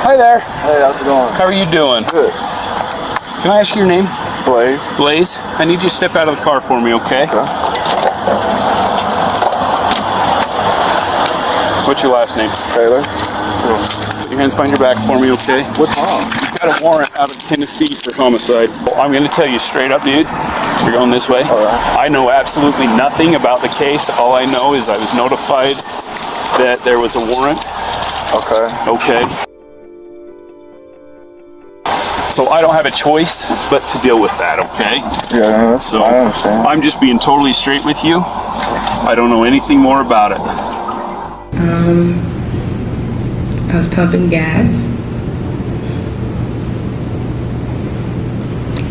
Hi there. Hey, how's it going? How are you doing? Good. Can I ask your name? Blaise. Blaise. I need you to step out of the car for me, okay? Okay. What's your last name? Taylor. Put your hands behind your back for me, okay? What's wrong? You've got a warrant out of Tennessee for homicide. Well, I'm going to tell you straight up, dude. You're going this way. All right. I know absolutely nothing about the case. All I know is I was notified that there was a warrant. Okay. Okay. So I don't have a choice but to deal with that, okay? Yeah, no, that's, I understand. I'm just being totally straight with you. I don't know anything more about it. I was pumping gas.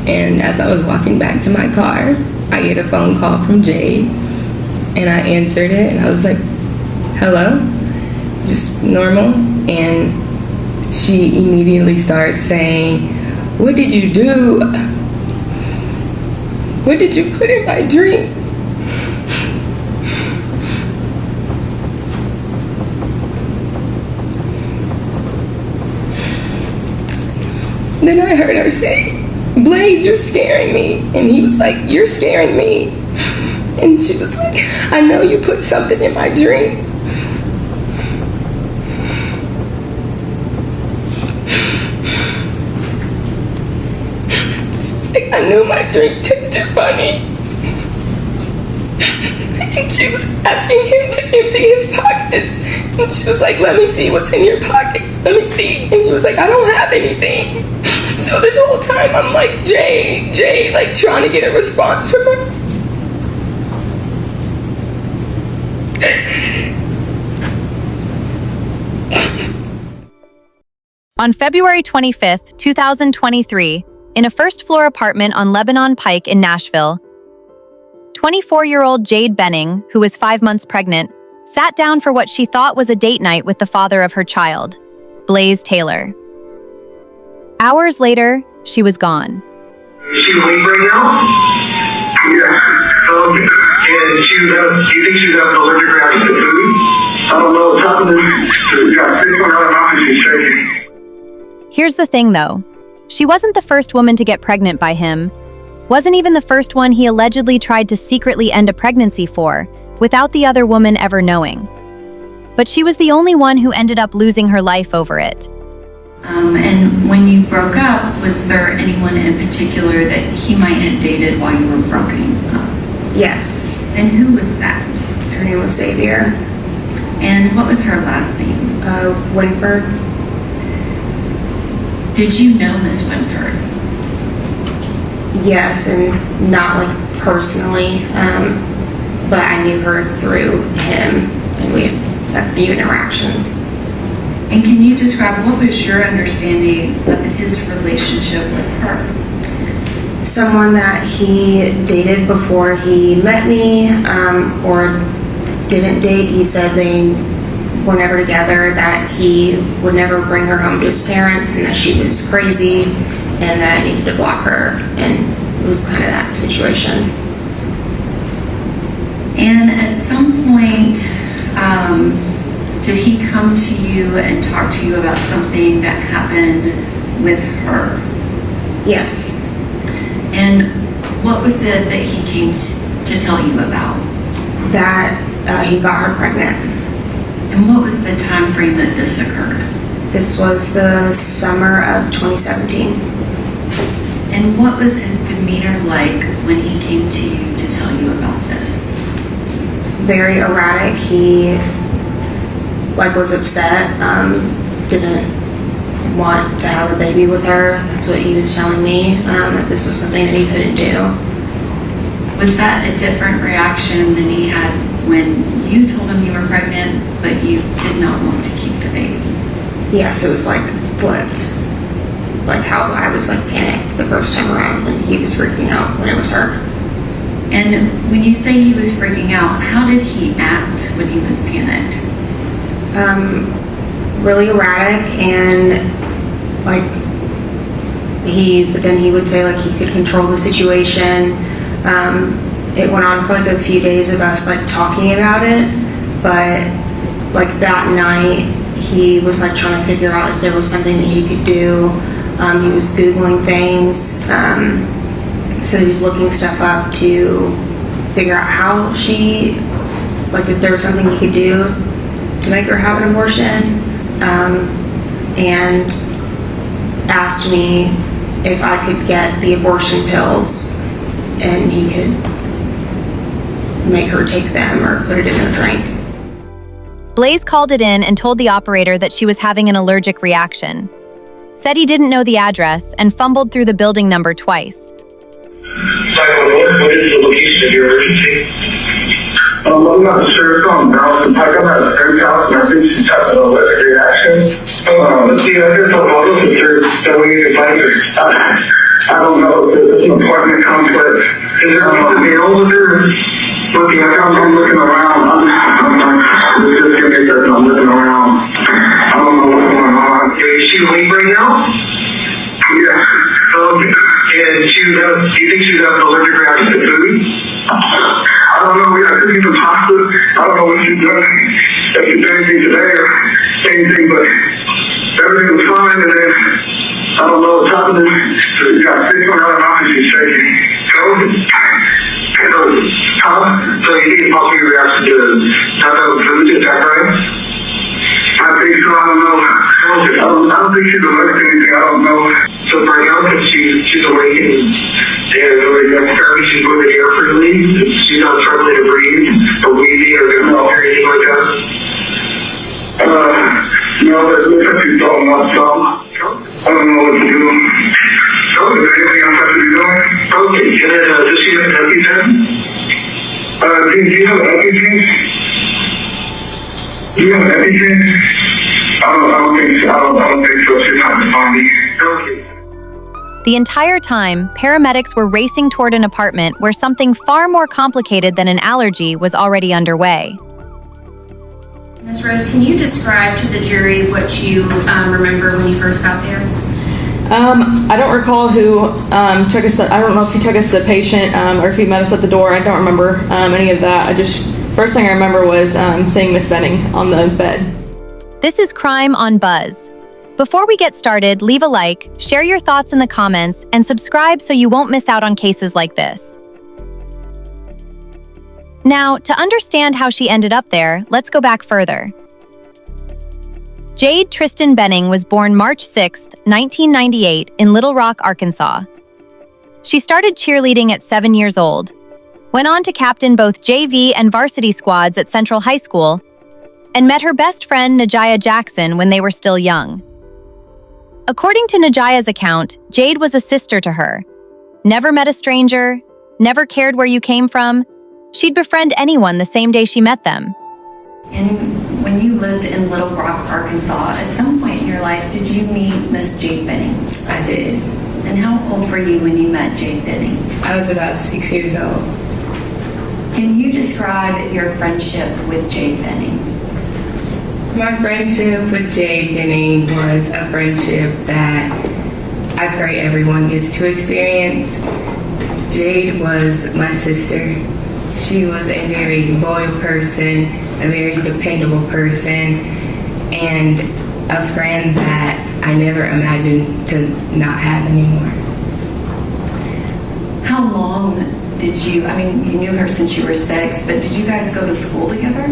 And as I was walking back to my car, I get a phone call from Jade. And I answered it and I was like, hello? Just normal. And she immediately starts saying, what did you do? What did you put in my drink? Then I heard her say, Blaise, you're scaring me. And he was like, you're scaring me. And she was like, I know you put something in my drink. I knew my drink tasted funny. And she was asking him to empty his pockets. And she was like, let me see what's in your pockets. Let me see. And he was like, I don't have anything. So this whole time I'm like, Jay, like trying to get a response from her. On February 25th, 2023, in a first-floor apartment on Lebanon Pike in Nashville, 24-year-old Jade Benning, who was 5 months pregnant, sat down for what she thought was a date night with the father of her child, Blaise Taylor. Hours later, she was gone. Is she awake right now? Yeah. And do you think she's got an allergic reaction to food? I don't know what's happening. She's got 6 on her mouth and she's shaking. Here's the thing, though. She wasn't the first woman to get pregnant by him. Wasn't even the first one he allegedly tried to secretly end a pregnancy for, without the other woman ever knowing. But she was the only one who ended up losing her life over it. And when you broke up, was there anyone in particular that he might have dated while you were broken up? Yes. And who was that? Her name was Xavier. And what was her last name? Winford. Did you know Miss Winford? Yes, and not like personally, but I knew her through him, and we had a few interactions. And can you describe what was your understanding of his relationship with her? Someone that he dated before he met me, or didn't date. He said they were never together, that he would never bring her home to his parents, and that she was crazy, and that I needed to block her, and it was kind of that situation. And at some point, did he come to you and talk to you about something that happened with her? Yes. And what was it that he came to tell you about? That he got her pregnant. And what was the time frame that this occurred? This was the summer of 2017. And what was his demeanor like when he came to you to tell you about this? Very erratic. He was upset, didn't want to have a baby with her. That's what he was telling me, that this was something that he couldn't do. Was that a different reaction than he had when you told him you were pregnant, but you did not want to keep the baby? Yes, it was flipped. Like how I was panicked the first time around, and he was freaking out when it was her. And when you say he was freaking out, how did he act when he was panicked? Really erratic, and but then he would say he could control the situation. It went on for a few days of us talking about it, but that night he was like trying to figure out if there was something that he could do. He was Googling things. So he was looking stuff up to figure out how she, like if there was something he could do to make her have an abortion. And asked me if I could get the abortion pills and he could make her take them or put it in her drink. Blaise called it in and told the operator that she was having an allergic reaction. Said he didn't know the address and fumbled through the building number twice. 511, what is the location of your emergency? I'm not sure. It's on Ballast Pike. I'm at a friend's house and I think she's having an allergic reaction. Let's see, I just don't know if there's that we need to find her. I don't know if it's an apartment complex. Is there something else there? Looking, I'm looking around. I'm just gonna get there and I'm looking around. I don't know what's going on. Is she awake right now? Yeah. And do you think she's having an allergic reaction to food? I don't know. I couldn't even talk to her. I don't know what she's done. If she's done anything today or anything, but everything was fine. And then I don't know what's happening. So she got sick on her mouth and she's shaking. So you think it's possibly a reaction to not having food? Is that right? I think so. I don't know. I don't think she's allergic to anything. I don't know. So for now, she's awake and apparently she's moving air freely. She's not struggling to breathe or wheezy or anything like that. No, but it looks like she's throwing up some. I don't know what to do. So is there anything else I have to be doing? Okay, does she have an EpiPen? Do you have an EpiPen? Do you have an EpiPen? I don't think so. I don't think so. She's not responding. Okay. The entire time, paramedics were racing toward an apartment where something far more complicated than an allergy was already underway. Ms. Rose, can you describe to the jury what you remember when you first got there? I don't recall who took us. I don't know if he took us to the patient or if he met us at the door. I don't remember any of that. First thing I remember was seeing Miss Benning on the bed. This is Crime on Buzz. Before we get started, leave a like, share your thoughts in the comments, and subscribe so you won't miss out on cases like this. Now, to understand how she ended up there, let's go back further. Jade Tristan Benning was born March 6, 1998, in Little Rock, Arkansas. She started cheerleading at 7 years old, went on to captain both JV and varsity squads at Central High School, and met her best friend Najaya Jackson when they were still young. According to Najaya's account, Jade was a sister to her. Never met a stranger, never cared where you came from. She'd befriend anyone the same day she met them. And when you lived in Little Rock, Arkansas, at some point in your life, did you meet Miss Jade Benning? I did. And how old were you when you met Jade Benning? I was about 6 years old. Can you describe your friendship with Jade Benning? My friendship with Jade Benning was a friendship that I pray everyone gets to experience. Jade was my sister. She was a very loyal person, a very dependable person, and a friend that I never imagined to not have anymore. How long did you knew her since you were 6, but did you guys go to school together?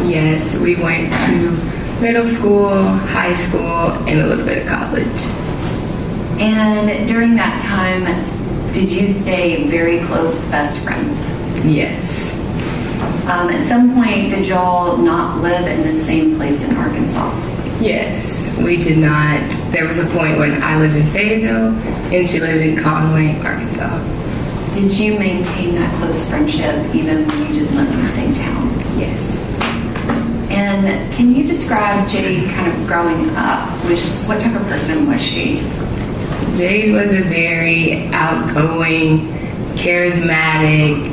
Yes, we went to middle school, high school, and a little bit of college. And during that time, did you stay very close best friends? Yes. At some point, did y'all not live in the same place in Arkansas? Yes, we did not. There was a point when I lived in Fayetteville and she lived in Conway, Arkansas. Did you maintain that close friendship even when you didn't live in the same town? Yes. And can you describe Jade kind of growing up? What type of person was she? Jade was a very outgoing, charismatic,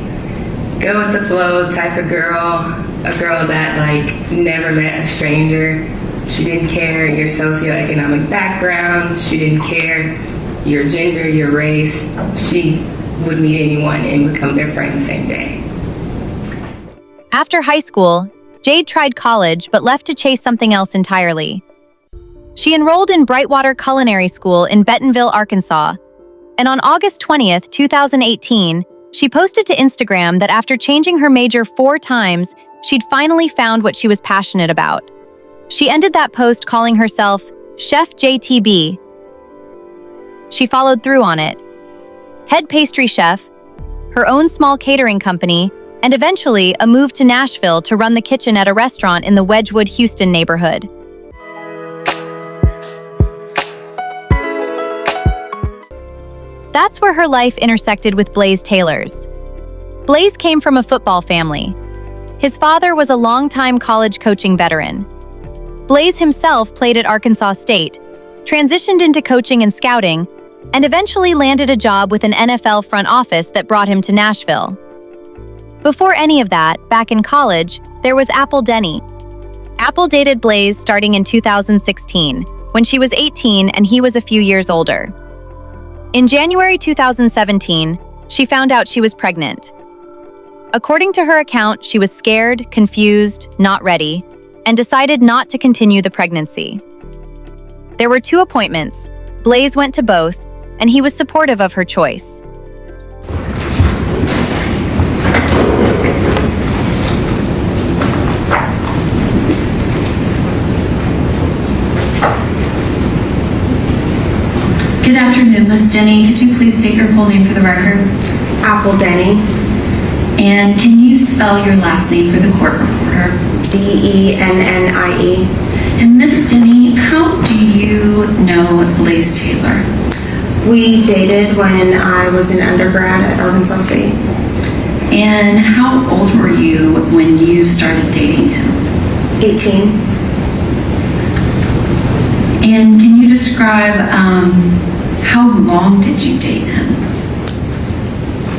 go with the flow type of girl. A girl that never met a stranger. She didn't care your socioeconomic background. She didn't care your gender, your race. She would meet anyone and become their friend the same day. After high school, Jade tried college but left to chase something else entirely. She enrolled in Brightwater Culinary School in Bentonville, Arkansas, and on August 20th, 2018, she posted to Instagram that after changing her major 4 times, she'd finally found what she was passionate about. She ended that post calling herself Chef JTB. She followed through on it. Head pastry chef, her own small catering company, and eventually a move to Nashville to run the kitchen at a restaurant in the Wedgwood, Houston neighborhood. That's where her life intersected with Blaise Taylor's. Blaise came from a football family. His father was a longtime college coaching veteran. Blaise himself played at Arkansas State, transitioned into coaching and scouting, and eventually landed a job with an NFL front office that brought him to Nashville. Before any of that, back in college, there was Apple Denny. Apple dated Blaise starting in 2016, when she was 18 and he was a few years older. In January 2017, she found out she was pregnant. According to her account, she was scared, confused, not ready, and decided not to continue the pregnancy. There were 2 appointments. Blaise went to both, and he was supportive of her choice. Good afternoon, Ms. Denny. Could you please state your full name for the record? Apple Denny, And can you spell your last name for the court reporter? Dennie. And Ms. Denny, how do you know Blaise Taylor? We dated when I was an undergrad at Arkansas State. And how old were you when you started dating him? 18. And can you describe how long did you date him?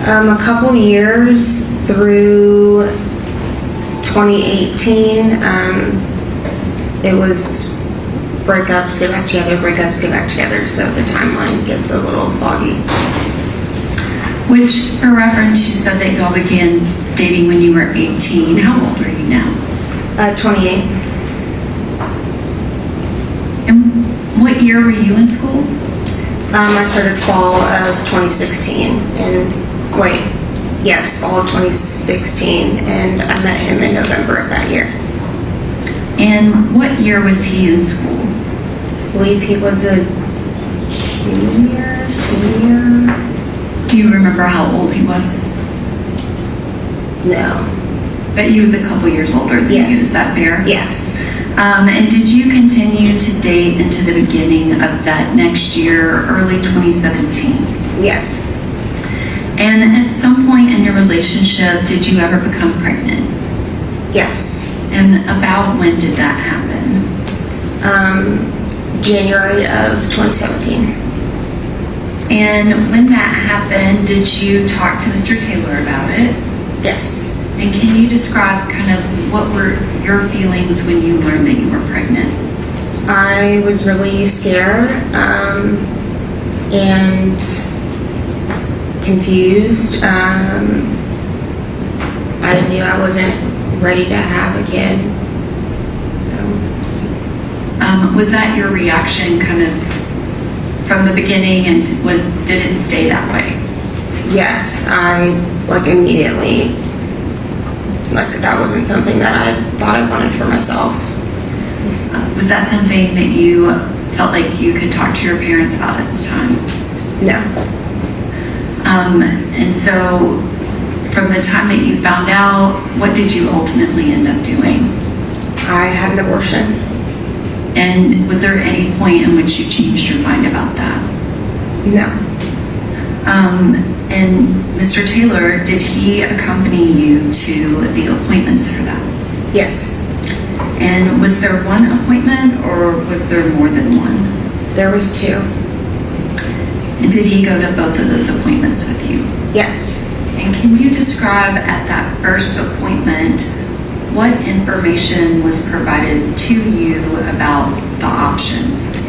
A couple years through 2018. It was breakups, get back together, breakups, get back together, so the timeline gets a little foggy. Which, for reference, you said that y'all began dating when you were 18. How old are you now? 28. And what year were you in school? I started fall of 2016, fall of 2016, and I met him in November of that year. And what year was he in school? I believe he was a senior. Do you remember how old he was? No. But he was a couple years older than you, is that fair? Yes. And did you continue to date into the beginning of that next year, early 2017? Yes. And at some point in your relationship, did you ever become pregnant? Yes. And about when did that happen? January of 2017. And when that happened, did you talk to Mr. Taylor about it? Yes. And can you describe kind of what were your feelings when you learned that you were pregnant? I was really scared and confused. I knew I wasn't ready to have a kid. So. Was that your reaction kind of from the beginning, and did it stay that way? Yes, I immediately, that wasn't something that I thought I wanted for myself. Was that something that you felt like you could talk to your parents about at the time? No. And so from the time that you found out, what did you ultimately end up doing? I had an abortion. And was there any point in which you changed your mind about that? No. And Mr. Taylor, did he accompany you to the appointments for that? Yes. And was there one appointment or was there more than one? There was 2. And did he go to both of those appointments with you? Yes. And can you describe at that first appointment what information was provided to you about the options?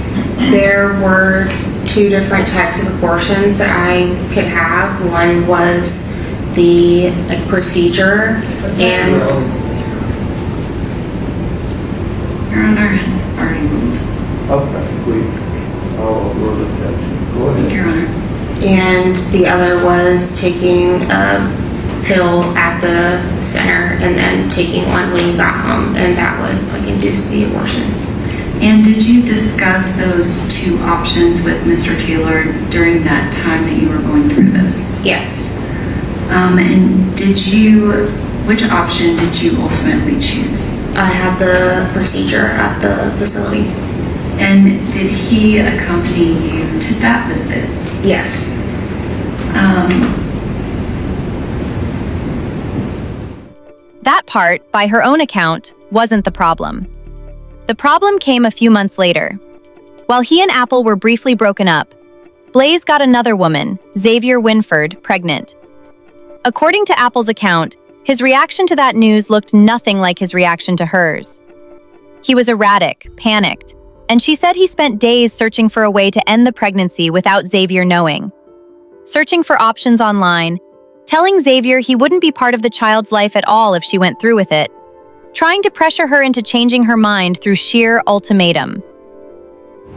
There were 2 different types of abortions that I could have. One was the procedure, and Your Honor has already ruled. Okay, I'll rule it that. Go Thank ahead. you, Your Honor. And the other was taking a pill at the center and then taking one when you got home, and that would like induce the abortion. And did you discuss those two options with Mr. Taylor during that time that you were going through this? Yes. And which option did you ultimately choose? I had the procedure at the facility. And did he accompany you to that visit? Yes. That part, by her own account, wasn't the problem. The problem came a few months later. While he and Apple were briefly broken up, Blaise got another woman, Xavier Winford, pregnant. According to Apple's account, his reaction to that news looked nothing like his reaction to hers. He was erratic, panicked, and she said he spent days searching for a way to end the pregnancy without Xavier knowing. Searching for options online, telling Xavier he wouldn't be part of the child's life at all if she went through with it, trying to pressure her into changing her mind through sheer ultimatum.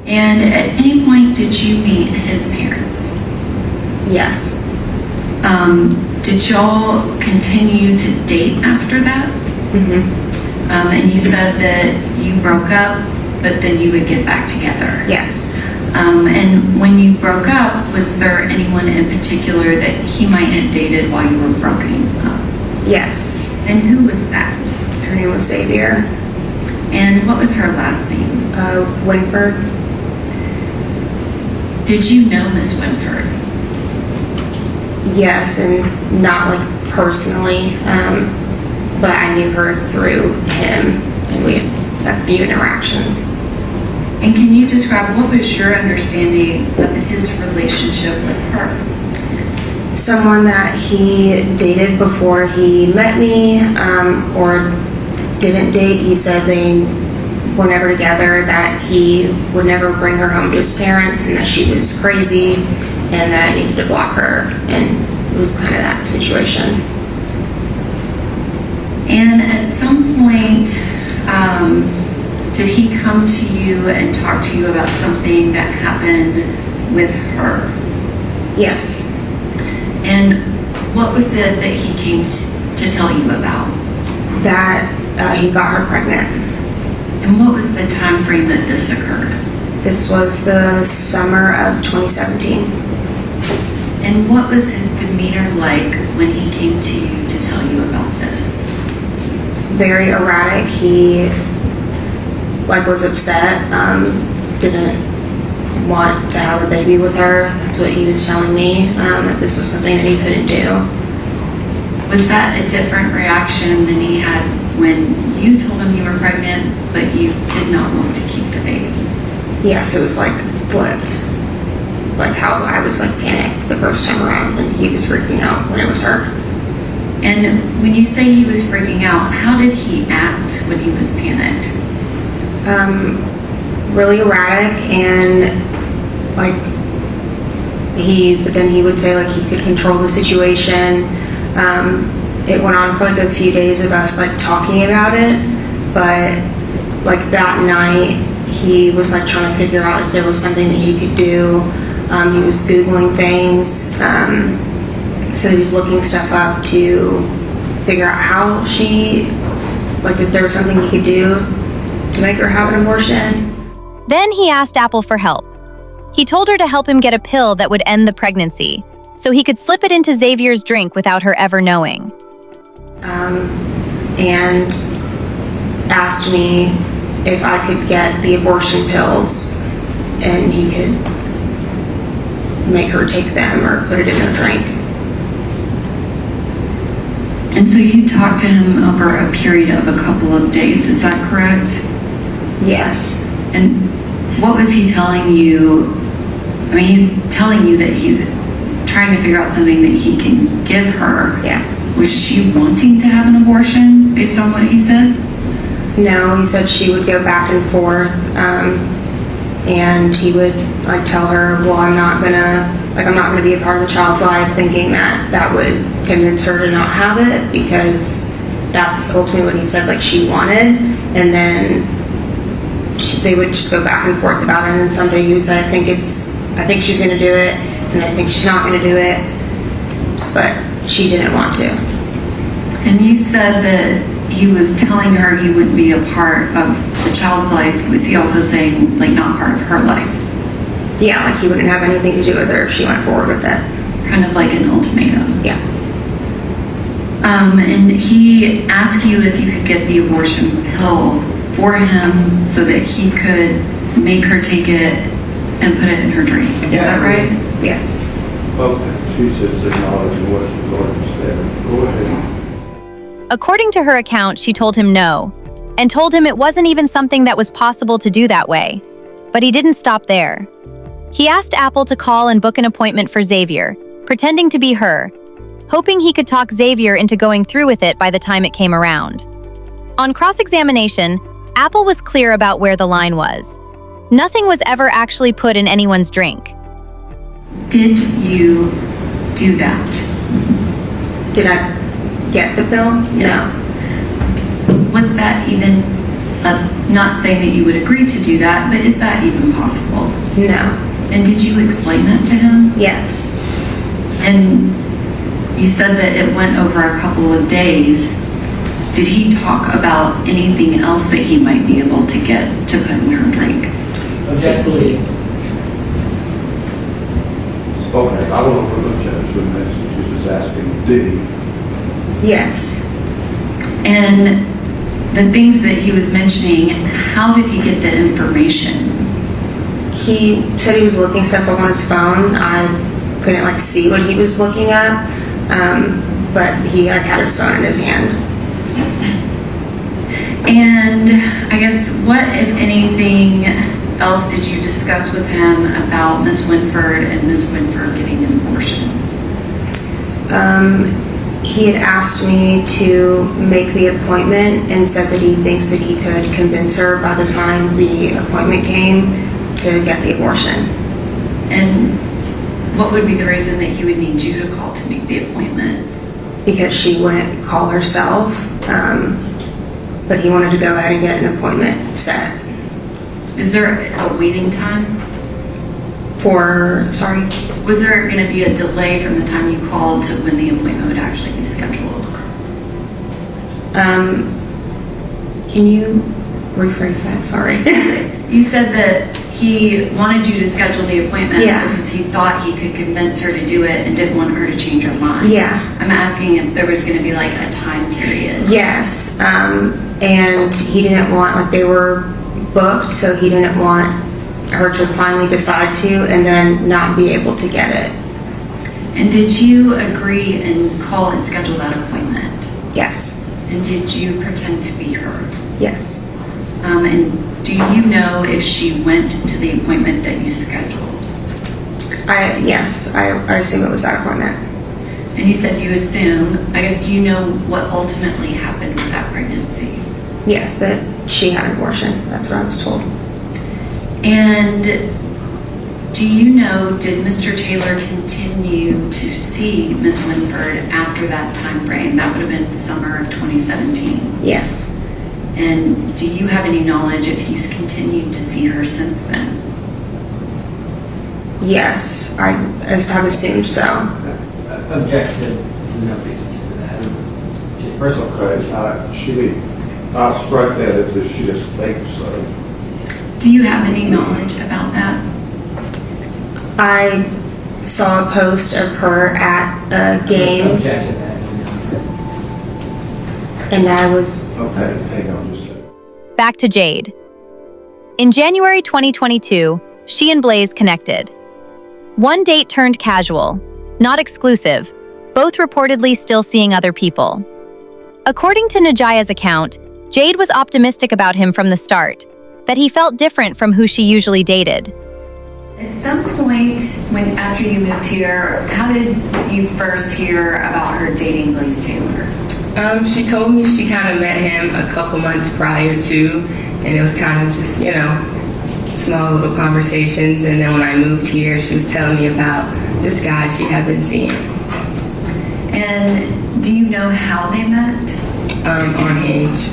And at any point did you meet his parents? Yes. Did y'all continue to date after that? Mm-hmm. And you said that you broke up, but then you would get back together. Yes. And when you broke up, was there anyone in particular that he might have dated while you were broken up? Yes. And who was that? Her name was Xavier. And what was her last name? Winford. Did you know Miss Winford? Yes, and not like personally, but I knew her through him, and we had a few interactions. And can you describe what was your understanding of his relationship with her? Someone that he dated before he met me, or didn't date. He said they were never together, that he would never bring her home to his parents, and that she was crazy, and that I needed to block her, and it was kind of that situation. And at some point, did he come to you and talk to you about something that happened with her? Yes. And what was it that he came to tell you about? That he got her pregnant. And what was the time frame that this occurred? This was the summer of 2017. And what was his demeanor like when he came to you to tell you about this? Very erratic. He was upset, didn't want to have a baby with her. That's what he was telling me, that this was something that he couldn't do. Was that a different reaction than he had when you told him you were pregnant, but you did not want to keep the baby? Yes, it was flipped. Like how I was panicked the first time around, and he was freaking out when it was her. And when you say he was freaking out, how did he act when he was panicked? Really erratic, and but then he would say he could control the situation. It went on for a few days of us talking about it, but that night he was trying to figure out if there was something that he could do. He was Googling things, so he was looking stuff up to figure out how she, if there was something he could do to make her have an abortion. Then he asked Apple for help. He told her to help him get a pill that would end the pregnancy, so he could slip it into Xavier's drink without her ever knowing. And asked me if I could get the abortion pills, and he could make her take them or put it in her drink. And so you talked to him over a period of a couple of days, is that correct? Yes. And what was he telling you? I mean, he's telling you that he's trying to figure out something that he can give her. Yeah. Was she wanting to have an abortion based on what he said? No, he said she would go back and forth, and he would tell her, well, I'm not gonna be a part of the child's life, thinking that would convince her to not have it, because that's ultimately what he said she wanted. And then they would just go back and forth about it, and then someday he would say, I think she's going to do it, and I think she's not going to do it, but she didn't want to. And you said that he was telling her he wouldn't be a part of the child's life. Was he also saying, like, not part of her life? Yeah, like he wouldn't have anything to do with her if she went forward with it. Kind of like an ultimatum. Yeah. And he asked you if you could get the abortion pill for him so that he could make her take it and put it in her drink. Is that right? Yes. Okay, she says acknowledging what the Lord said. Go ahead. According to her account, she told him no, and told him it wasn't even something that was possible to do that way. But he didn't stop there. He asked Apple to call and book an appointment for Xavier, pretending to be her, hoping he could talk Xavier into going through with it by the time it came around. On cross-examination, Apple was clear about where the line was. Nothing was ever actually put in anyone's drink. Did you do that? Did I get the pill? Yes. No. Was that even, not saying that you would agree to do that, but is that even possible? No. And did you explain that to him? Yes. And you said that it went over a couple of days. Did he talk about anything else that he might be able to get to put in her drink? Objection. Okay, I don't know for the judge when she's just asking, did he? Yes. And the things that he was mentioning, how did he get the information? He said he was looking stuff up on his phone. I couldn't see what he was looking up, but he had his phone in his hand. And I guess what, if anything, else did you discuss with him about Miss Winford and Miss Winford getting an abortion? He had asked me to make the appointment and said that he thinks that he could convince her by the time the appointment came to get the abortion. And what would be the reason that he would need you to call to make the appointment? Because she wouldn't call herself, but he wanted to go ahead and get an appointment set. Is there a waiting time? Sorry? Was there going to be a delay from the time you called to when the appointment would actually be scheduled? Can you rephrase that? Sorry. You said that he wanted you to schedule the appointment because he thought he could convince her to do it and didn't want her to change her mind. Yeah. I'm asking if there was going to be a time period. Yes. And he didn't want, they were booked, so he didn't want her to finally decide to and then not be able to get it. And did you agree and call and schedule that appointment? Yes. And did you pretend to be her? Yes. And do you know if she went to the appointment that you scheduled? Yes, I assume it was that appointment. And you said you assume. I guess, do you know what ultimately happened with that pregnancy? Yes, that she had an abortion. That's what I was told. And do you know, did Mr. Taylor continue to see Ms. Winford after that time frame? That would have been summer of 2017. Yes. And do you have any knowledge if he's continued to see her since then? Yes, I have assumed so. Objection. No basis for that. She's personal. Okay, I'll strike that if she just thinks so. Do you have any knowledge about that? I saw a post of her at a game. Objection. And I was... Okay, hang on just a second. Back to Jade. In January 2022, she and Blaise connected. One date turned casual, not exclusive, both reportedly still seeing other people. According to Najaya's account, Jade was optimistic about him from the start, that he felt different from who she usually dated. At some point, after you moved here, how did you first hear about her dating Blaise Taylor? She told me she kind of met him a couple months prior to, and it was kind of just, small little conversations. And then when I moved here, she was telling me about this guy she had been seeing. And do you know how they met? On Hinge.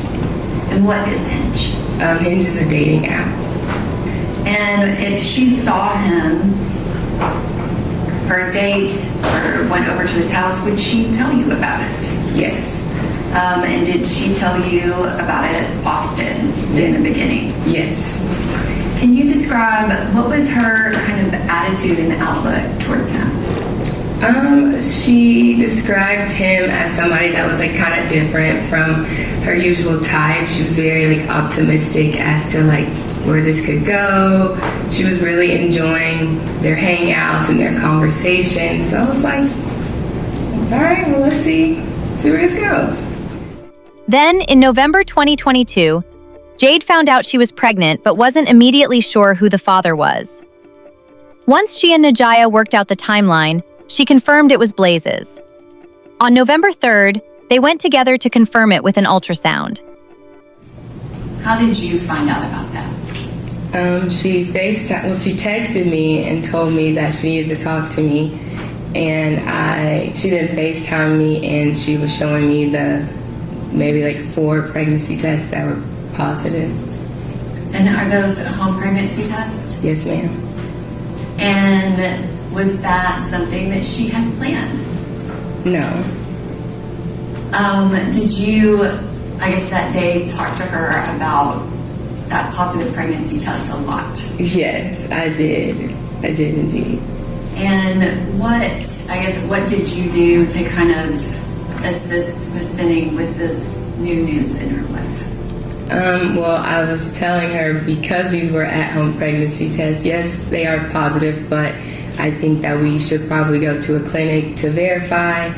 And what is Hinge? Hinge is a dating app. And if she saw him for a date or went over to his house, would she tell you about it? Yes. And did she tell you about it often in the beginning? Yes. Can you describe what was her kind of attitude and outlook towards him? She described him as somebody that was like kind of different from her usual type. She was very like optimistic as to like where this could go. She was really enjoying their hangouts and their conversations. So I was like, all right, well, let's see where this goes. Then, in November 2022, Jade found out she was pregnant but wasn't immediately sure who the father was. Once she and Najaya worked out the timeline, she confirmed it was Blaise's. On November 3rd, they went together to confirm it with an ultrasound. How did you find out about that? She texted me and told me that she needed to talk to me, and she then FaceTimed me, and she was showing me the maybe like 4 pregnancy tests that were positive. And are those home pregnancy tests? Yes, ma'am. And was that something that she had planned? No. Did you, I guess that day, talk to her about that positive pregnancy test a lot? Yes, I did. I did indeed. And what did you do to kind of assist Ms. Benning with this new news in her life? Well, I was telling her because these were at-home pregnancy tests, yes, they are positive, but I think that we should probably go to a clinic to verify.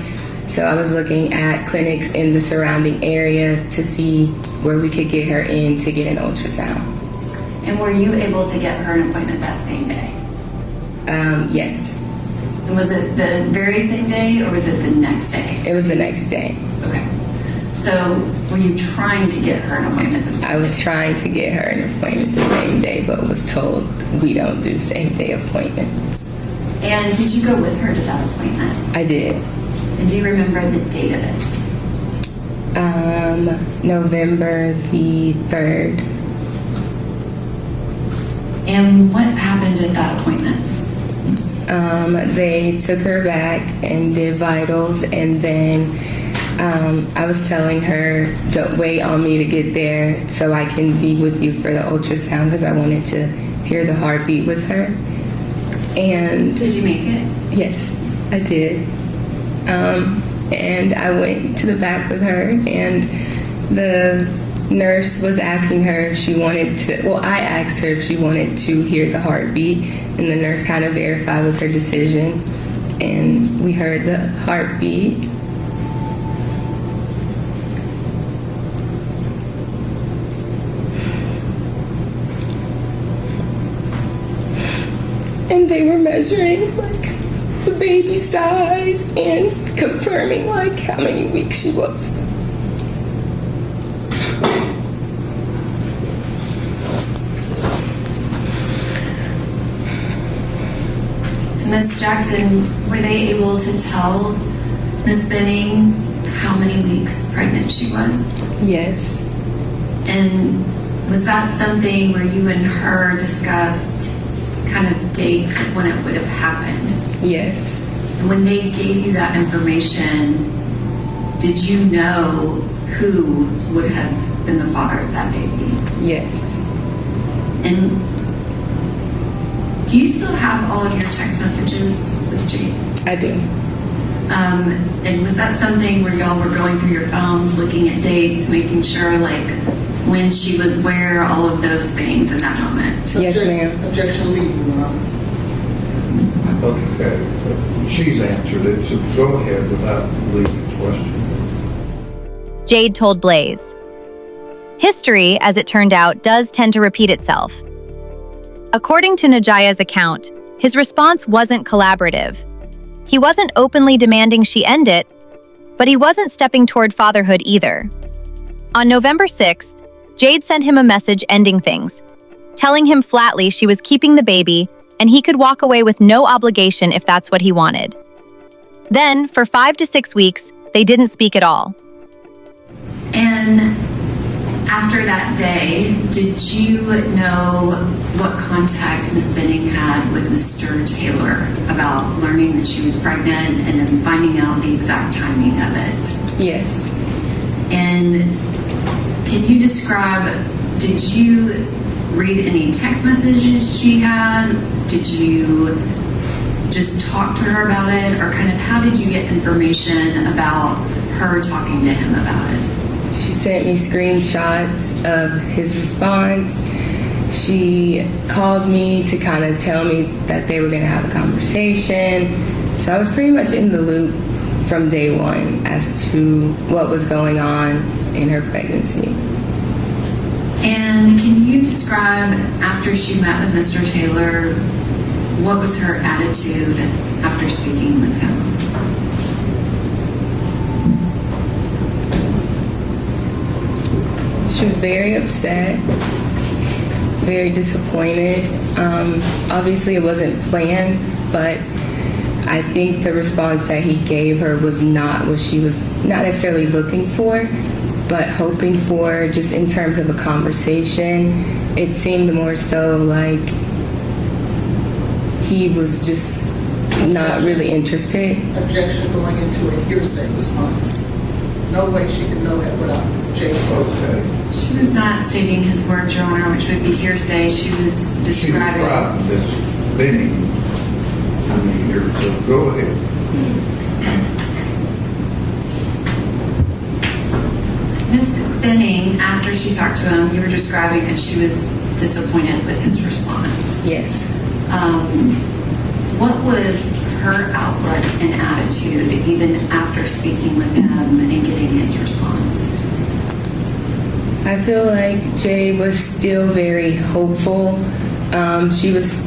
So I was looking at clinics in the surrounding area to see where we could get her in to get an ultrasound. And were you able to get her an appointment that same day? Yes. And was it the very same day or was it the next day? It was the next day. Okay. So were you trying to get her an appointment the same day? I was trying to get her an appointment the same day, but was told we don't do same-day appointments. And did you go with her to that appointment? I did. And do you remember the date of it? November the 3rd. And what happened at that appointment? They took her back and did vitals, and then I was telling her, don't wait on me to get there so I can be with you for the ultrasound because I wanted to hear the heartbeat with her. And did you make it? Yes, I did. And I went to the back with her, and the nurse was asking her if she wanted to, well, I asked her if she wanted to hear the heartbeat, and the nurse kind of verified with her decision, and we heard the heartbeat. And they were measuring like the baby size and confirming like how many weeks she was. Ms. Jackson, were they able to tell Ms. Benning how many weeks pregnant she was? Yes. And was that something where you and her discussed kind of dates of when it would have happened? Yes. And when they gave you that information, did you know who would have been the father of that baby? Yes. And do you still have all of your text messages with Jade? I do. And was that something where y'all were going through your phones, looking at dates, making sure like when she was where, all of those things in that moment? Yes, ma'am. Objection legal, Your Honor. Okay, she's answered it, so go ahead without leading the question. Jade told Blaise. History, as it turned out, does tend to repeat itself. According to Najaya's account, his response wasn't collaborative. He wasn't openly demanding she end it, but he wasn't stepping toward fatherhood either. On November 6th, Jade sent him a message ending things, telling him flatly she was keeping the baby and he could walk away with no obligation if that's what he wanted. Then, for 5 to 6 weeks, they didn't speak at all. And After that day, did you know what contact Ms. Benning had with Mr. Taylor about learning that she was pregnant and then finding out the exact timing of it? Yes. And can you describe, did you read any text messages she had? Did you just talk to her about it? Or kind of how did you get information about her talking to him about it? She sent me screenshots of his response. She called me to kind of tell me that they were going to have a conversation. So I was pretty much in the loop from day one as to what was going on in her pregnancy. And can you describe, after she met with Mr. Taylor, what was her attitude after speaking with him? She was very upset, very disappointed. Obviously, it wasn't planned, but I think the response that he gave her was not what she was not necessarily looking for, but hoping for, just in terms of a conversation. It seemed more so like he was just not really interested. Objection going into a hearsay response. No way she could know that without Jade. Okay. She was not stating his words, Your Honor, which would be hearsay. She was She describing. described Ms. Benning. I mean, here, so go ahead. Ms. Benning, after she talked to him, you were describing that she was disappointed with his response. Yes. What was her outlook and attitude even after speaking with him and getting his response? I feel like Jade was still very hopeful. She was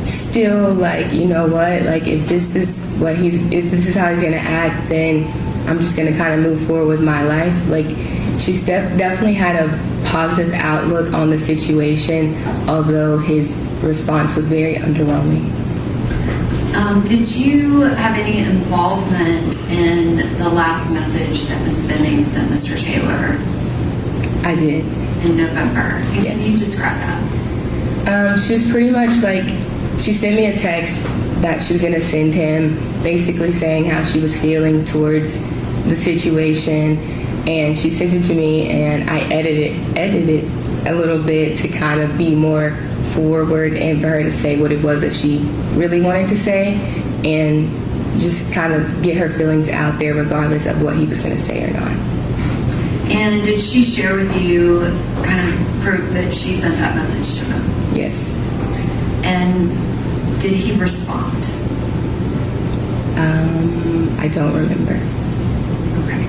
still like, you know what, like if this is how he's gonna act, then I'm just gonna kind of move forward with my life. Like she definitely had a positive outlook on the situation, although his response was very underwhelming. Did you have any involvement in the last message that Ms. Benning sent Mr. Taylor? I did. In November. And Yes. Can you describe that? She was pretty much like, she sent me a text that she was going to send him, basically saying how she was feeling towards the situation, and she sent it to me, and I edited a little bit to kind of be more forward and for her to say what it was that she really wanted to say, and just kind of get her feelings out there regardless of what he was going to say or not. And did she share with you kind of proof that she sent that message to him? Yes. And did he respond? I don't remember. Okay.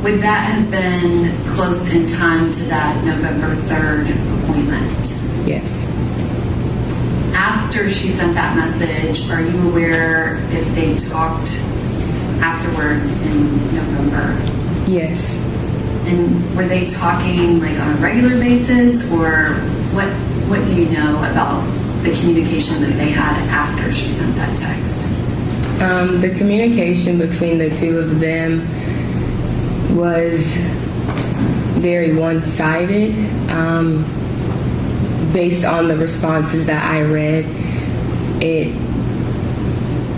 Would that have been close in time to that November 3rd appointment? Yes. After she sent that message, are you aware if they talked afterwards in November? Yes. And were they talking like on a regular basis, or what do you know about the communication that they had after she sent that text? The communication between the two of them was very one-sided. Based on the responses that I read, it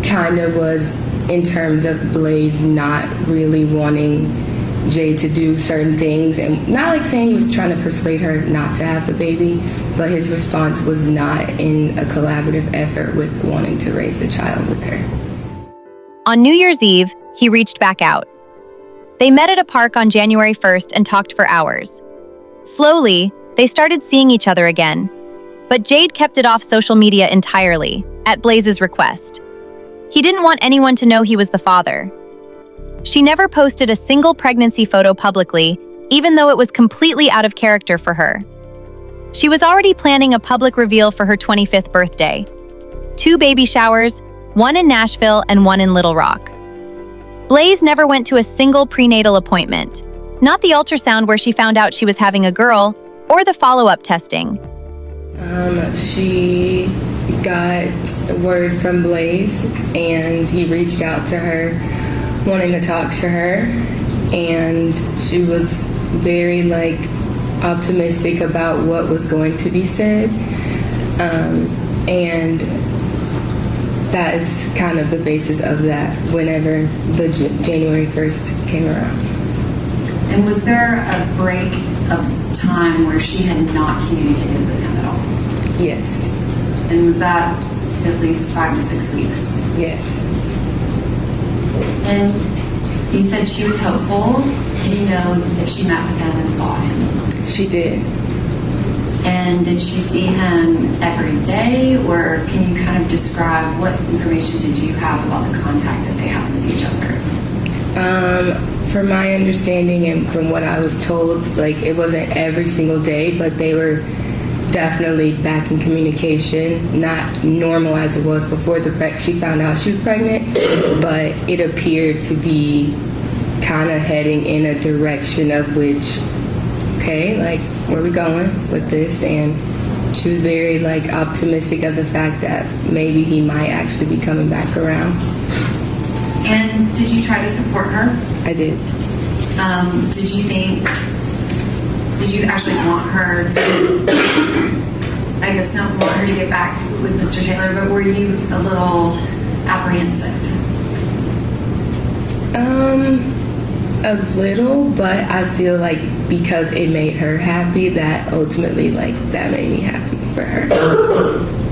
kind of was in terms of Blaise not really wanting Jade to do certain things, and not like saying he was trying to persuade her not to have the baby, but his response was not in a collaborative effort with wanting to raise the child with her. On New Year's Eve, he reached back out. They met at a park on January 1st and talked for hours. Slowly, they started seeing each other again. But Jade kept it off social media entirely, at Blaise's request. He didn't want anyone to know he was the father. She never posted a single pregnancy photo publicly, even though it was completely out of character for her. She was already planning a public reveal for her 25th birthday. 2 baby showers, one in Nashville and one in Little Rock. Blaise never went to a single prenatal appointment, not the ultrasound where she found out she was having a girl, or the follow-up testing. She got word from Blaise, and he reached out to her, wanting to talk to her. and she was very like optimistic about what was going to be said, and that is kind of the basis of that whenever the January 1st came around. And was there a break of time where she had not communicated with him at all? Yes. And was that at least 5 to 6 weeks? Yes. And you said she was hopeful. Do you know if she met with him and saw him? She did. And did she see him every day, or can you kind of describe what information did you have about the contact that they had with each other? From my understanding and from what I was told, like it wasn't every single day, but they were definitely back in communication. Not normal as it was before she found out she was pregnant, but it appeared to be kind of heading in a direction of which, okay, like where are we going with this? And she was very like optimistic of the fact that maybe he might actually be coming back around. And did you try to support her? I did. Did you actually want her to, I guess not want her to get back with Mr. Taylor, but were you a little apprehensive? A little, but I feel like because it made her happy, that ultimately like that made me happy for her.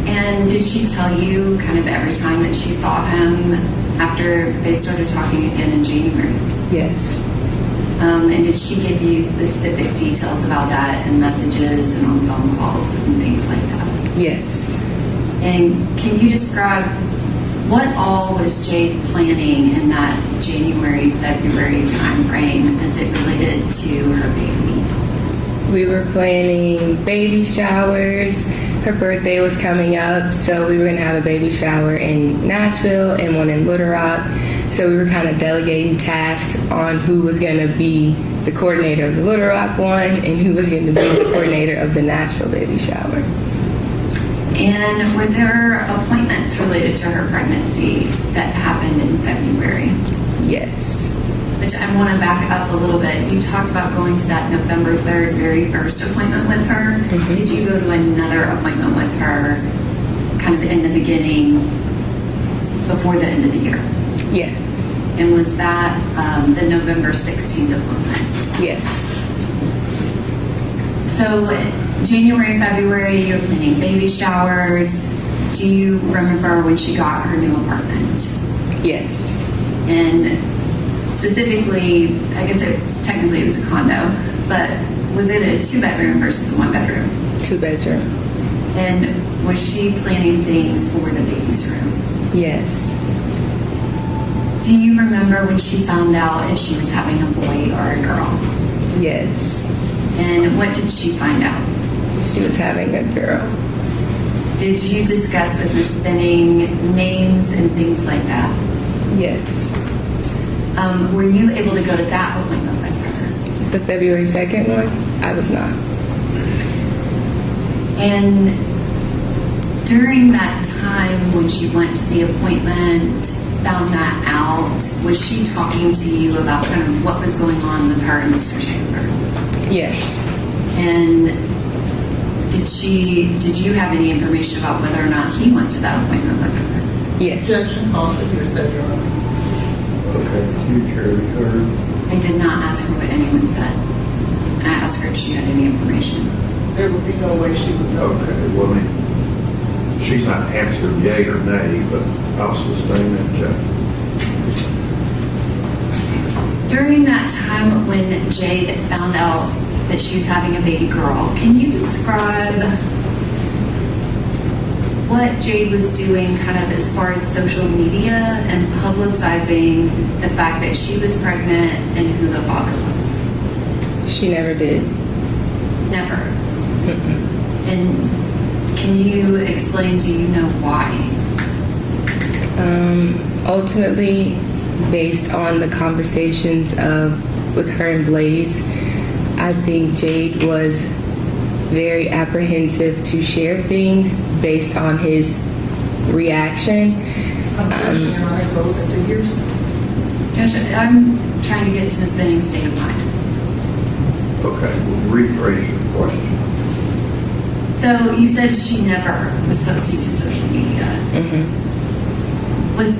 And did she tell you kind of every time that she saw him after they started talking again in January? Yes. And did she give you specific details about that in messages and on phone calls and things like that? Yes. And can you describe what all was Jade planning in that January, February time frame as it related to her baby? We were planning baby showers. Her birthday was coming up, so we were going to have a baby shower in Nashville and one in Little Rock. So we were kind of delegating tasks on who was going to be the coordinator of the Little Rock one and who was going to be the coordinator of the Nashville baby shower. And were there appointments related to her pregnancy that happened in February? Yes. Which I want to back up a little bit. You talked about going to that November 3rd very first appointment with her. Mm-hmm. Did you go to another appointment with her kind of in the beginning before the end of the year? Yes. And was that the November 16th appointment? Yes. So January and February, you're planning baby showers. Do you remember when she got her new apartment? Yes. And specifically, I guess technically it was a condo, but was it a 2-bedroom versus a 1-bedroom? 2-bedroom. And was she planning things for the baby's room? Yes. Do you remember when she found out if she was having a boy or a girl? Yes. And what did she find out? She was having a girl. Did you discuss with Ms. Benning names and things like that? Yes. Were you able to go to that appointment with her? The February 2nd one? I was not. And during that time when she went to the appointment, found that out, was she talking to you about kind of what was going on with her and Mr. Taylor? Yes. And did you have any information about whether or not he went to that appointment with her? Yes. Objection, also here, said Your Honor. Okay, you carry her. I did not ask her what anyone said. I asked her if she had any information. There would be no way she would know. Okay, well, I mean, she's not answered yea or nay, but I'll sustain that judgment. During that time when Jade found out that she was having a baby girl, can you describe what Jade was doing kind of as far as social media and publicizing the fact that she was pregnant and who the father was? She never did. Never. And can you explain, do you know why? Ultimately, based on the conversations with her and Blaise, I think Jade was very apprehensive to share things based on his reaction. Objection, Your Honor, goes into hearsay. Judge, I'm trying to get to Ms. Benning's state of mind. Okay, well, rephrase your question. So you said she never was posting to social media. Was,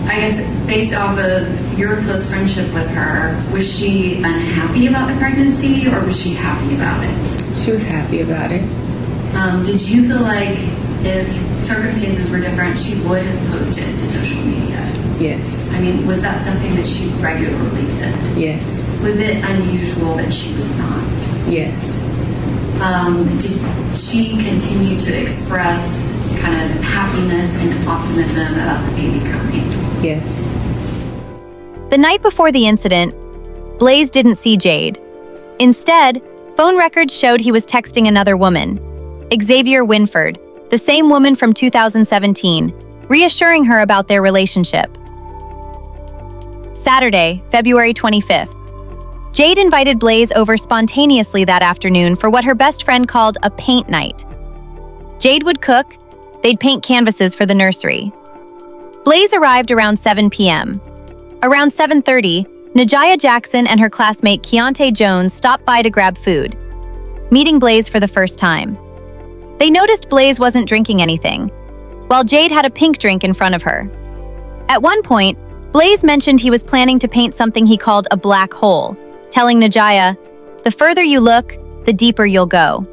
I guess, based off of your close friendship with her, was she unhappy about the pregnancy or was she happy about it? She was happy about it. Did you feel like if circumstances were different, she would have posted to social media? Yes. I mean, was that something that she regularly did? Yes. Was it unusual that she was not? Yes. Did she continue to express kind of happiness and optimism about the baby coming? Yes. The night before the incident, Blaise didn't see Jade. Instead, phone records showed he was texting another woman, Xavier Winford, the same woman from 2017, reassuring her about their relationship. Saturday, February 25th. Jade invited Blaise over spontaneously that afternoon for what her best friend called a paint night. Jade would cook, they'd paint canvases for the nursery. Blaise arrived around 7 p.m. Around 7:30, Najaya Jackson and her classmate Keontae Jones stopped by to grab food, meeting Blaise for the first time. They noticed Blaise wasn't drinking anything, while Jade had a pink drink in front of her. At one point, Blaise mentioned he was planning to paint something he called a black hole, telling Najaya, "The further you look, the deeper you'll go."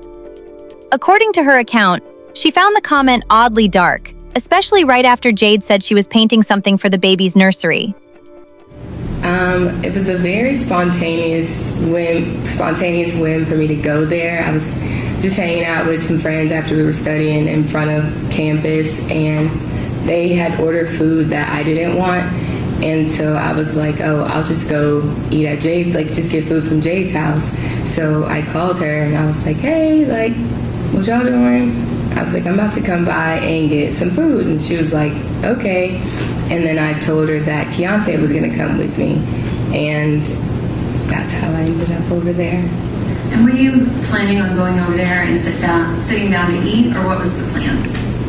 According to her account, she found the comment oddly dark, especially right after Jade said she was painting something for the baby's nursery. It was a very spontaneous whim for me to go there. I was just hanging out with some friends after we were studying in front of campus, and they had ordered food that I didn't want. And so I was like, oh, I'll just go eat at Jade, like just get food from Jade's house. So I called her and I was like, hey, like, what y'all doing? I was like, I'm about to come by and get some food. And she was like, okay. And then I told her that Keontae was gonna come with me. And that's how I ended up over there. And were you planning on going over there and sitting down to eat, or what was the plan?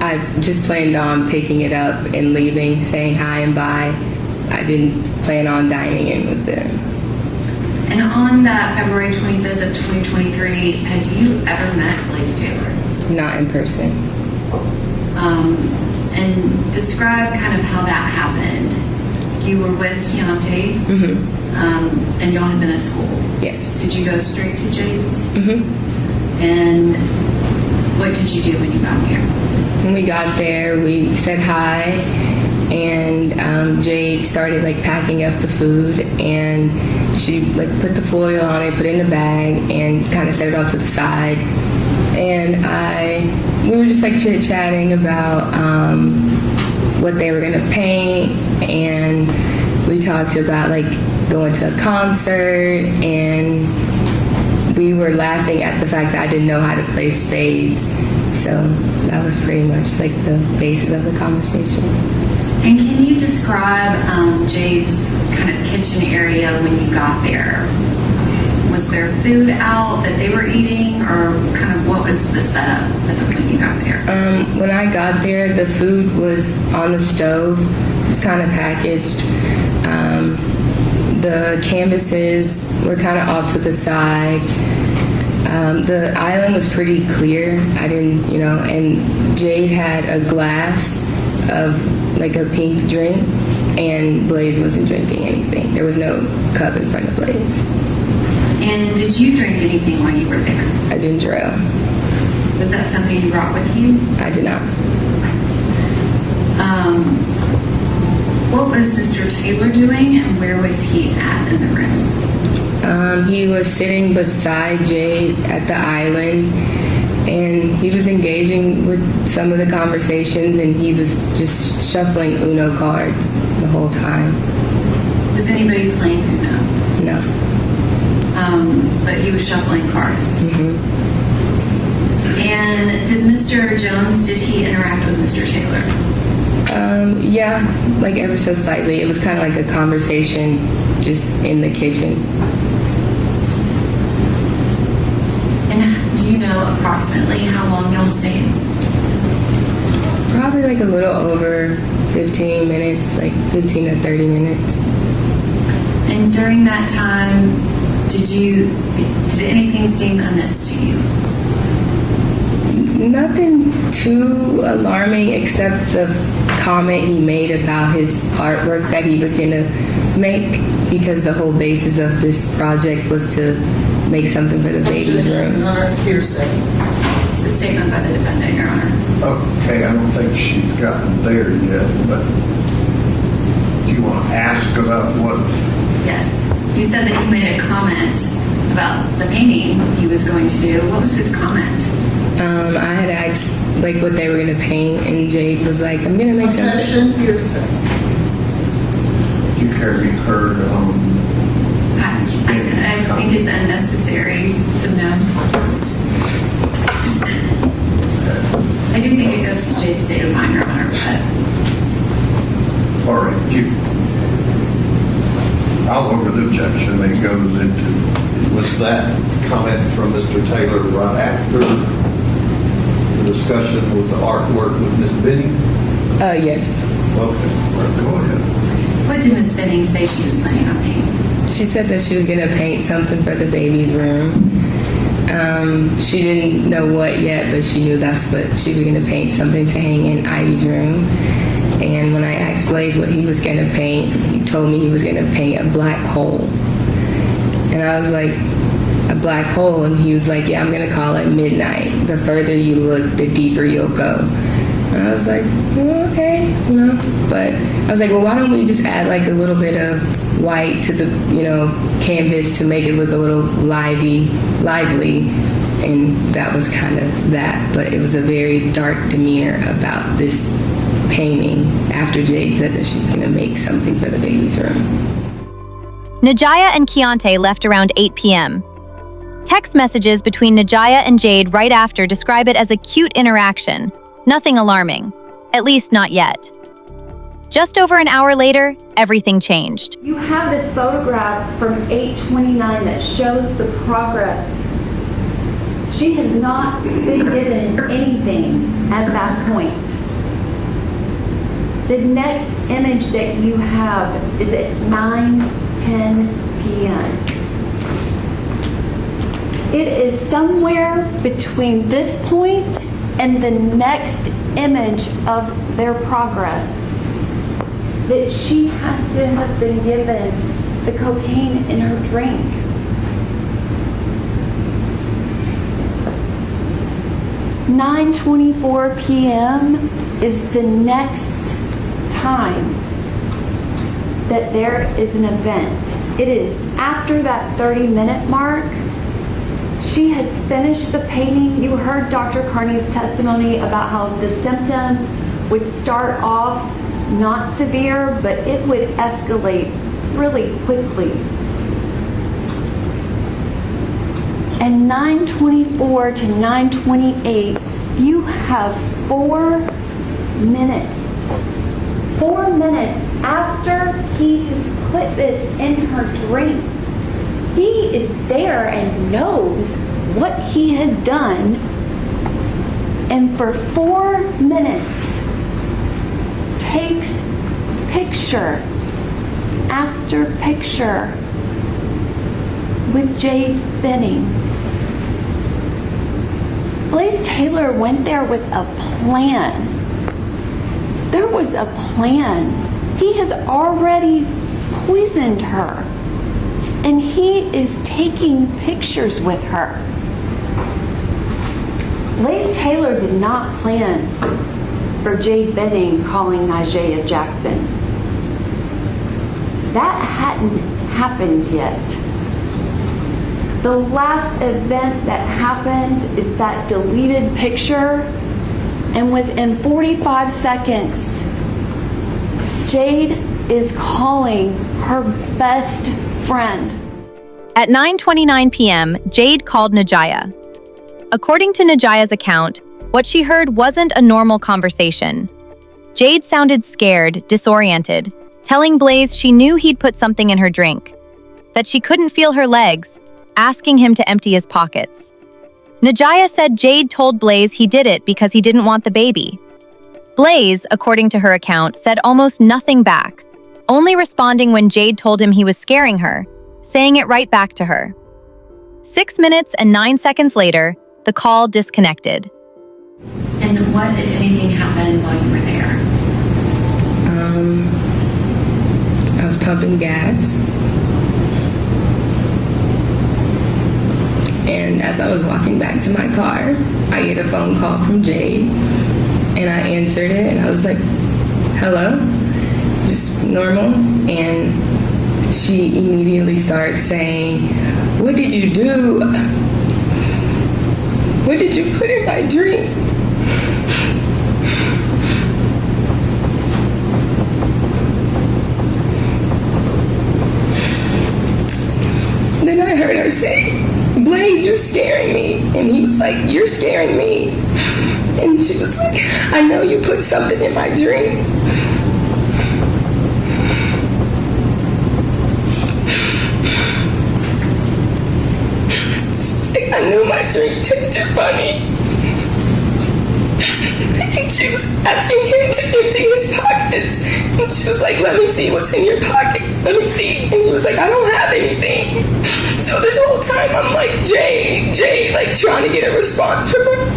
I just planned on picking it up and leaving, saying hi and bye. I didn't plan on dining in with them. And on that February 25th of 2023, had you ever met Blaise Taylor? Not in person. And describe kind of how that happened. You were with Keontae, and y'all had been at school. Yes. Did you go straight to Jade's? And what did you do when you got there? When we got there, we said hi, and Jade started like packing up the food, and she like put the foil on it, put it in a bag, and kind of set it off to the side. And we were just like chit-chatting about what they were gonna paint, and we talked about like going to a concert, and we were laughing at the fact that I didn't know how to play spades. So that was pretty much like the basis of the conversation. And can you describe Jade's kind of kitchen area when you got there? Was there food out that they were eating, or kind of what was the setup at the point you got there? When I got there, the food was on the stove. It was kind of packaged. The canvases were kind of off to the side. The island was pretty clear. I didn't, and Jade had a glass of like a pink drink, and Blaise wasn't drinking anything. There was no cup in front of Blaise. And did you drink anything while you were there? I didn't drill. Was that something you brought with you? I did not. What was Mr. Taylor doing, and where was he at in the room? He was sitting beside Jade at the island, and he was engaging with some of the conversations, and he was just shuffling Uno cards the whole time. Was anybody playing Uno? No. But he was shuffling cards. And did Mr. Jones, did he interact with Mr. Taylor? Yeah, like ever so slightly. It was kind of like a conversation just in the kitchen. And do you know approximately how long y'all stayed? Probably like a little over 15 minutes, like 15 to 30 minutes. And during that time, did anything seem amiss to you? Nothing too alarming except the comment he made about his artwork that he was gonna make, because the whole basis of this project was to make something for the baby's room. Hearsay. It's a statement by the defendant, Your Honor. Okay, I don't think she's gotten there yet, but do you want to ask about what? Yes. He said that he made a comment about the painting he was going to do. What was his comment? I had asked like what they were gonna paint, and Jade was like, "I'm gonna make something." Confession, hearsay. Do you care to be heard on? I think it's unnecessary, so no. I do think it goes to Jade's state of mind, Your Honor, but. All right, I'll look at the objection that goes into, was that comment from Mr. Taylor right after the discussion with the artwork with Ms. Benning? Yes. Okay, go ahead. What did Ms. Benning say she was planning on painting? She said that she was gonna paint something for the baby's room. She didn't know what yet, but she knew that's what she was gonna paint, something to hang in Ivy's room. And when I asked Blaise what he was gonna paint, he told me he was gonna paint a black hole. And I was like, a black hole? And he was like, yeah, I'm gonna call it midnight. The further you look, the deeper you'll go. And I was like, well, okay, But I was like, well, why don't we just add like a little bit of white to the, canvas to make it look a little lively. And that was kind of that. But it was a very dark demeanor about this painting after Jade said that she was going to make something for the baby's room. Najaya and Keontae left around 8 p.m. Text messages between Najaya and Jade right after describe it as a cute interaction. Nothing alarming. At least not yet. Just over an hour later, everything changed. You have this photograph from 8/29 that shows the progress. She has not been given anything at that point. The next image that you have is at 9:10 p.m. It is somewhere between this point and the next image of their progress that she has to have been given the cocaine in her drink. "9:24 p.m. is the next time that there is an event. It is after that 30-minute mark. She has finished the painting. You heard Dr. Carney's testimony about how the symptoms would start off not severe, but it would escalate really quickly. And 9:24 to 9:28, you have 4 minutes. 4 minutes after he has put this in her drink. He is there and knows what he has done. And for 4 minutes, takes picture after picture with Jade Benning. Blaise Taylor went there with a plan. There was a plan. He has already poisoned her. And he is taking pictures with her. Blaise Taylor did not plan for Jade Benning calling Najaya Jackson. That hadn't happened yet. The last event that happens is that deleted picture, and within 45 seconds, Jade is calling her best friend. At 9:29 p.m., Jade called Najaya. According to Najaya's account, what she heard wasn't a normal conversation. Jade sounded scared, disoriented, telling Blaise she knew he'd put something in her drink, that she couldn't feel her legs, asking him to empty his pockets. Najaya said Jade told Blaise he did it because he didn't want the baby. Blaise, according to her account, said almost nothing back, only responding when Jade told him he was scaring her, saying it right back to her. 6 minutes and 9 seconds later, the call disconnected. And what, if anything, happened while you were there? I was pumping gas. And as I was walking back to my car, I get a phone call from Jade. And I answered it, and I was like, hello? Just normal. And she immediately starts saying, what did you do? What did you put in my drink? Then I heard her say, Blaise, you're scaring me. And he was like, you're scaring me. And she was like, I know you put something in my drink. She was like, I knew my drink tasted funny. And she was asking him to empty his pockets. And she was like, let me see what's in your pockets. Let me see. And he was like, I don't have anything. So this whole time I'm like, Jade, like trying to get a response from her.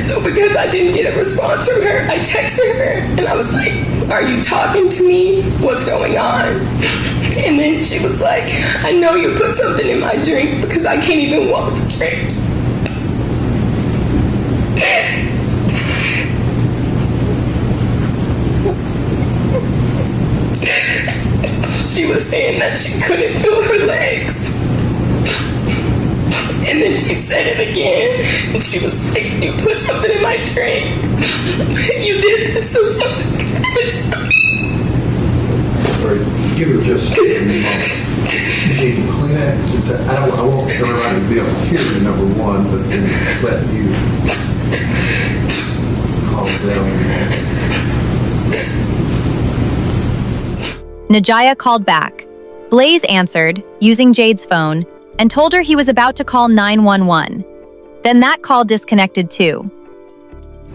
So because I didn't get a response from her, I texted her and I was like, are you talking to me? What's going on? And then she was like, I know you put something in my drink because I can't even walk to drink. She was saying that she couldn't feel her legs. And then she said it again. And she was like, you put something in my drink. You did this so something could happen to me. Give her just a moment. You need to clean that. I won't everybody to be able to hear you, number one, but then let you calm down. Najaya called back. Blaise answered, using Jade's phone, and told her he was about to call 911. Then that call disconnected too.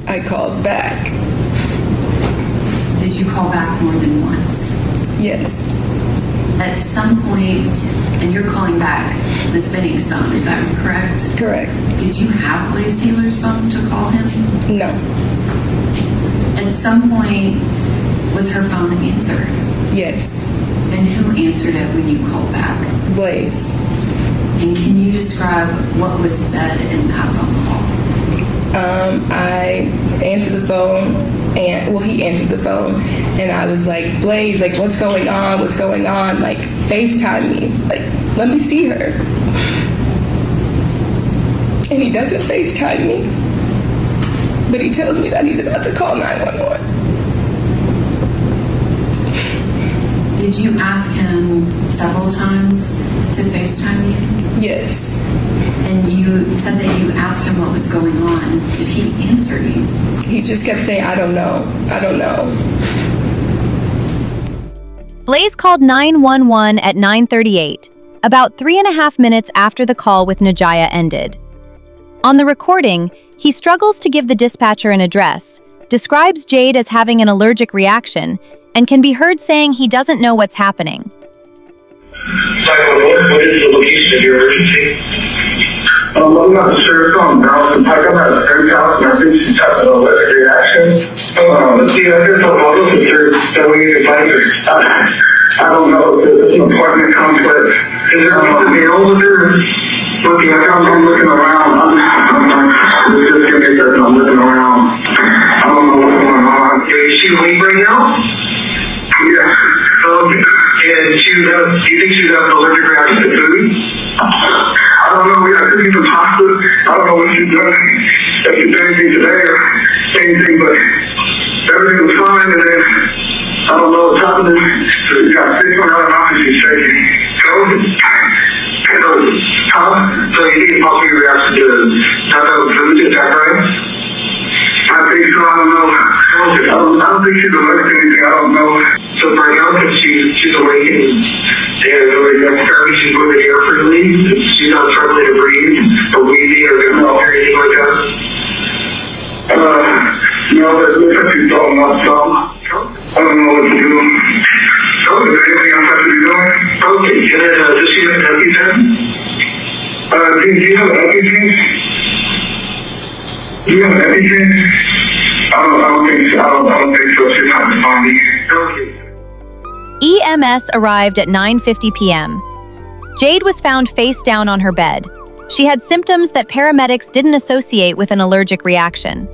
I called back. Did you call back more than once? Yes. At some point, and you're calling back Ms. Benning's phone, is that correct? Correct. Did you have Blaise Taylor's phone to call him? No. At some point, was her phone answered? Yes. And who answered it when you called back? Blaise. And can you describe what was said in that phone call? I answered the phone, and he answered the phone, and I was like, Blaise, like, what's going on? What's going on? Like, FaceTime me. Like, let me see her. And he doesn't FaceTime me, but he tells me that he's about to call 911. Did you ask him several times to FaceTime you? Yes. And you said that you asked him what was going on. Did he answer you? He just kept saying, I don't know. I don't know. Blaise called 911 at 9:38, about 3.5 minutes after the call with Najaya ended. On the recording, he struggles to give the dispatcher an address, describes Jade as having an allergic reaction, and can be heard saying he doesn't know what's happening. 911, what is the location of your emergency? I'm not sure. It's on Dallas and Pike. I'm at a friend's house, and I think she's had an allergic reaction. Let's see, I guess I'll go to her so we can find her. I don't know. It's an apartment complex. Is there anything else there? Looking, I'm looking around. Just give me a second. I'm looking around. I don't know what's going on. Is she awake right now? Yeah. And do you think she's got an allergic reaction to food? I don't know. I couldn't even pasta. I don't know what she's done. If she's done anything today or anything, but everything was fine. And then I don't know what's happening. So she's got 6 on her mouth and she's shaking. So you think it's possibly a reaction to not that food? Is that right? I think so. I don't know. I don't think she's allergic to anything. I don't know. So right now, because she's awake and really got scurvy, she's moving air freely. She's not struggling to breathe. breathe or wheezing or there's no anything like that. No, but it looks like she's throwing up some. I don't know what to do. So, is there anything else I have to be doing? Okay, does she have an EpiPen? Do you have an EpiPen? Do you have an EpiPen? I don't think so. I don't think so. She's not responding. Okay. EMS arrived at 9:50 p.m. Jade was found face down on her bed. She had symptoms that paramedics didn't associate with an allergic reaction.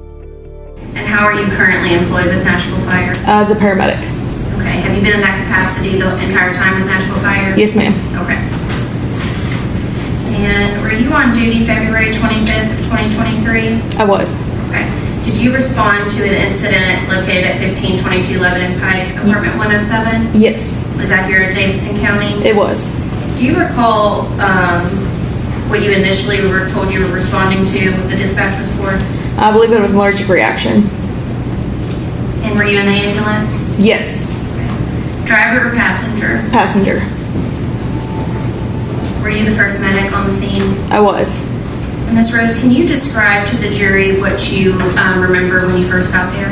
And how are you currently employed with Nashville Fire? As a paramedic. Okay, have you been in that capacity the entire time with Nashville Fire? Yes, ma'am. Okay. And were you on duty February 25th of 2023? I was. Okay. Did you respond to an incident located at 1522 Lebanon Pike, apartment 107? Yes, Was that here in Davidson County? it was. Do you recall what you initially were told you were responding to, what the dispatch was for? I believe it was an allergic reaction. And were you in the ambulance? Yes, Driver or passenger? passenger. Were you the first medic on the scene? I was. Ms. Rose, can you describe to the jury what you remember when you first got there?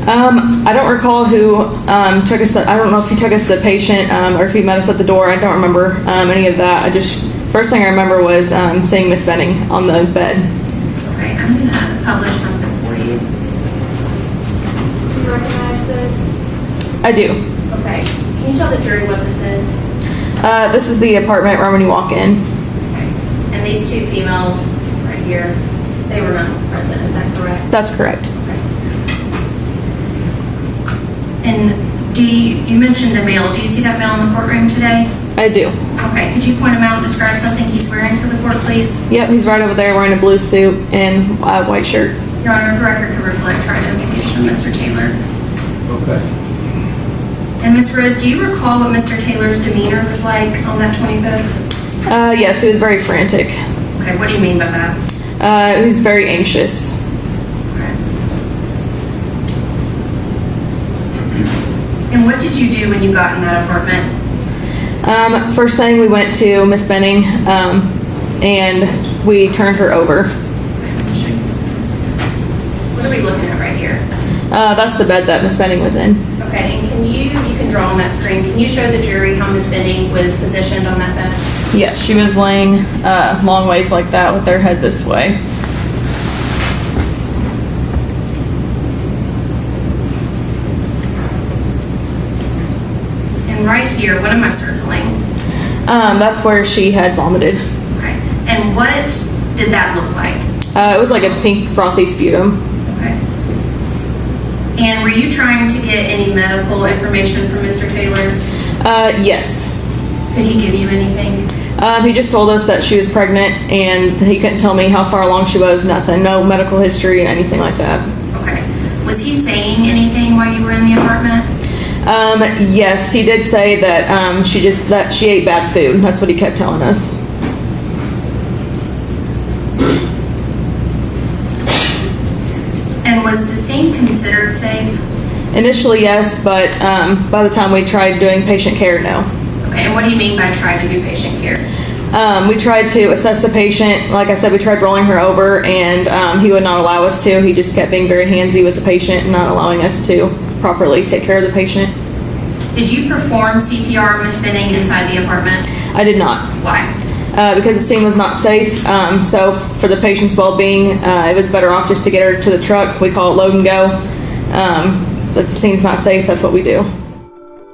I don't recall who took us. I don't know if he took us to the patient or if he met us at the door. I don't remember any of that. First thing I remember was seeing Miss Benning on the bed. Okay, I'm going to publish something for you. Do you recognize this? I do. Okay. Can you tell the jury what this is? This is the apartment right when you walk in. Okay. And these two females right here, they were not present, is that correct? That's correct. Okay. And you mentioned a male. Do you see that male in the courtroom today? I do. Okay, could you point him out and describe something he's wearing for the court, please? Yep, he's right over there wearing a blue suit and a white shirt. Your Honor, if the record could reflect our identification of Mr. Taylor. Okay. And Ms. Rose, do you recall what Mr. Taylor's demeanor was like on that 25th? Yes, he was very frantic. Okay, what do you mean by that? He was very anxious. Okay. And what did you do when you got in that apartment? First thing, we went to Miss Benning and we turned her over. What are we looking at right here? That's the bed that Miss Benning was in. Okay, and you can draw on that screen. Can you show the jury how Ms. Benning was positioned on that bed? Yeah, she was laying long ways like that with her head this way. And right here, what am I circling? That's where she had vomited. Okay. And what did that look like? It was like a pink frothy sputum. Okay. And were you trying to get any medical information from Mr. Taylor? Yes. Could he give you anything? He just told us that she was pregnant and he couldn't tell me how far along she was, nothing. No medical history and anything like that. Okay. Was he saying anything while you were in the apartment? Yes, he did say that that she ate bad food. That's what he kept telling us. And was the scene considered safe? Initially, yes, but by the time we tried doing patient care, no. Okay, and what do you mean by try to do patient care? We tried to assess the patient. Like I said, we tried rolling her over, and he would not allow us to. He just kept being very handsy with the patient and not allowing us to properly take care of the patient. Did you perform CPR on Ms. Benning inside the apartment? I did not. Why? Because the scene was not safe. So for the patient's well-being, it was better off just to get her to the truck. We call it load and go. But the scene's not safe, that's what we do.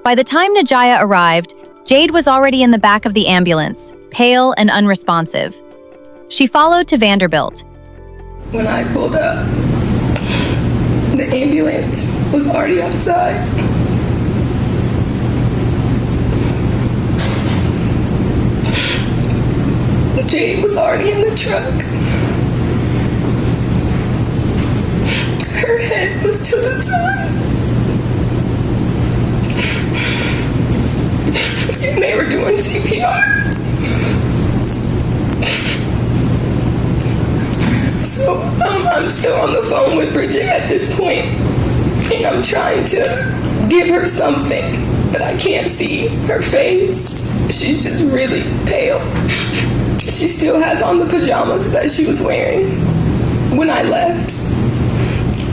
By the time Najaya arrived, Jade was already in the back of the ambulance, pale and unresponsive. She followed to Vanderbilt. When I pulled up, the ambulance was already outside. Jade was already in the truck. Her head was to the side. And they were doing CPR. So I'm still on the phone with Bridget at this point, and I'm trying to give her something, but I can't see her face. She's just really pale. She still has on the pajamas that she was wearing when I left.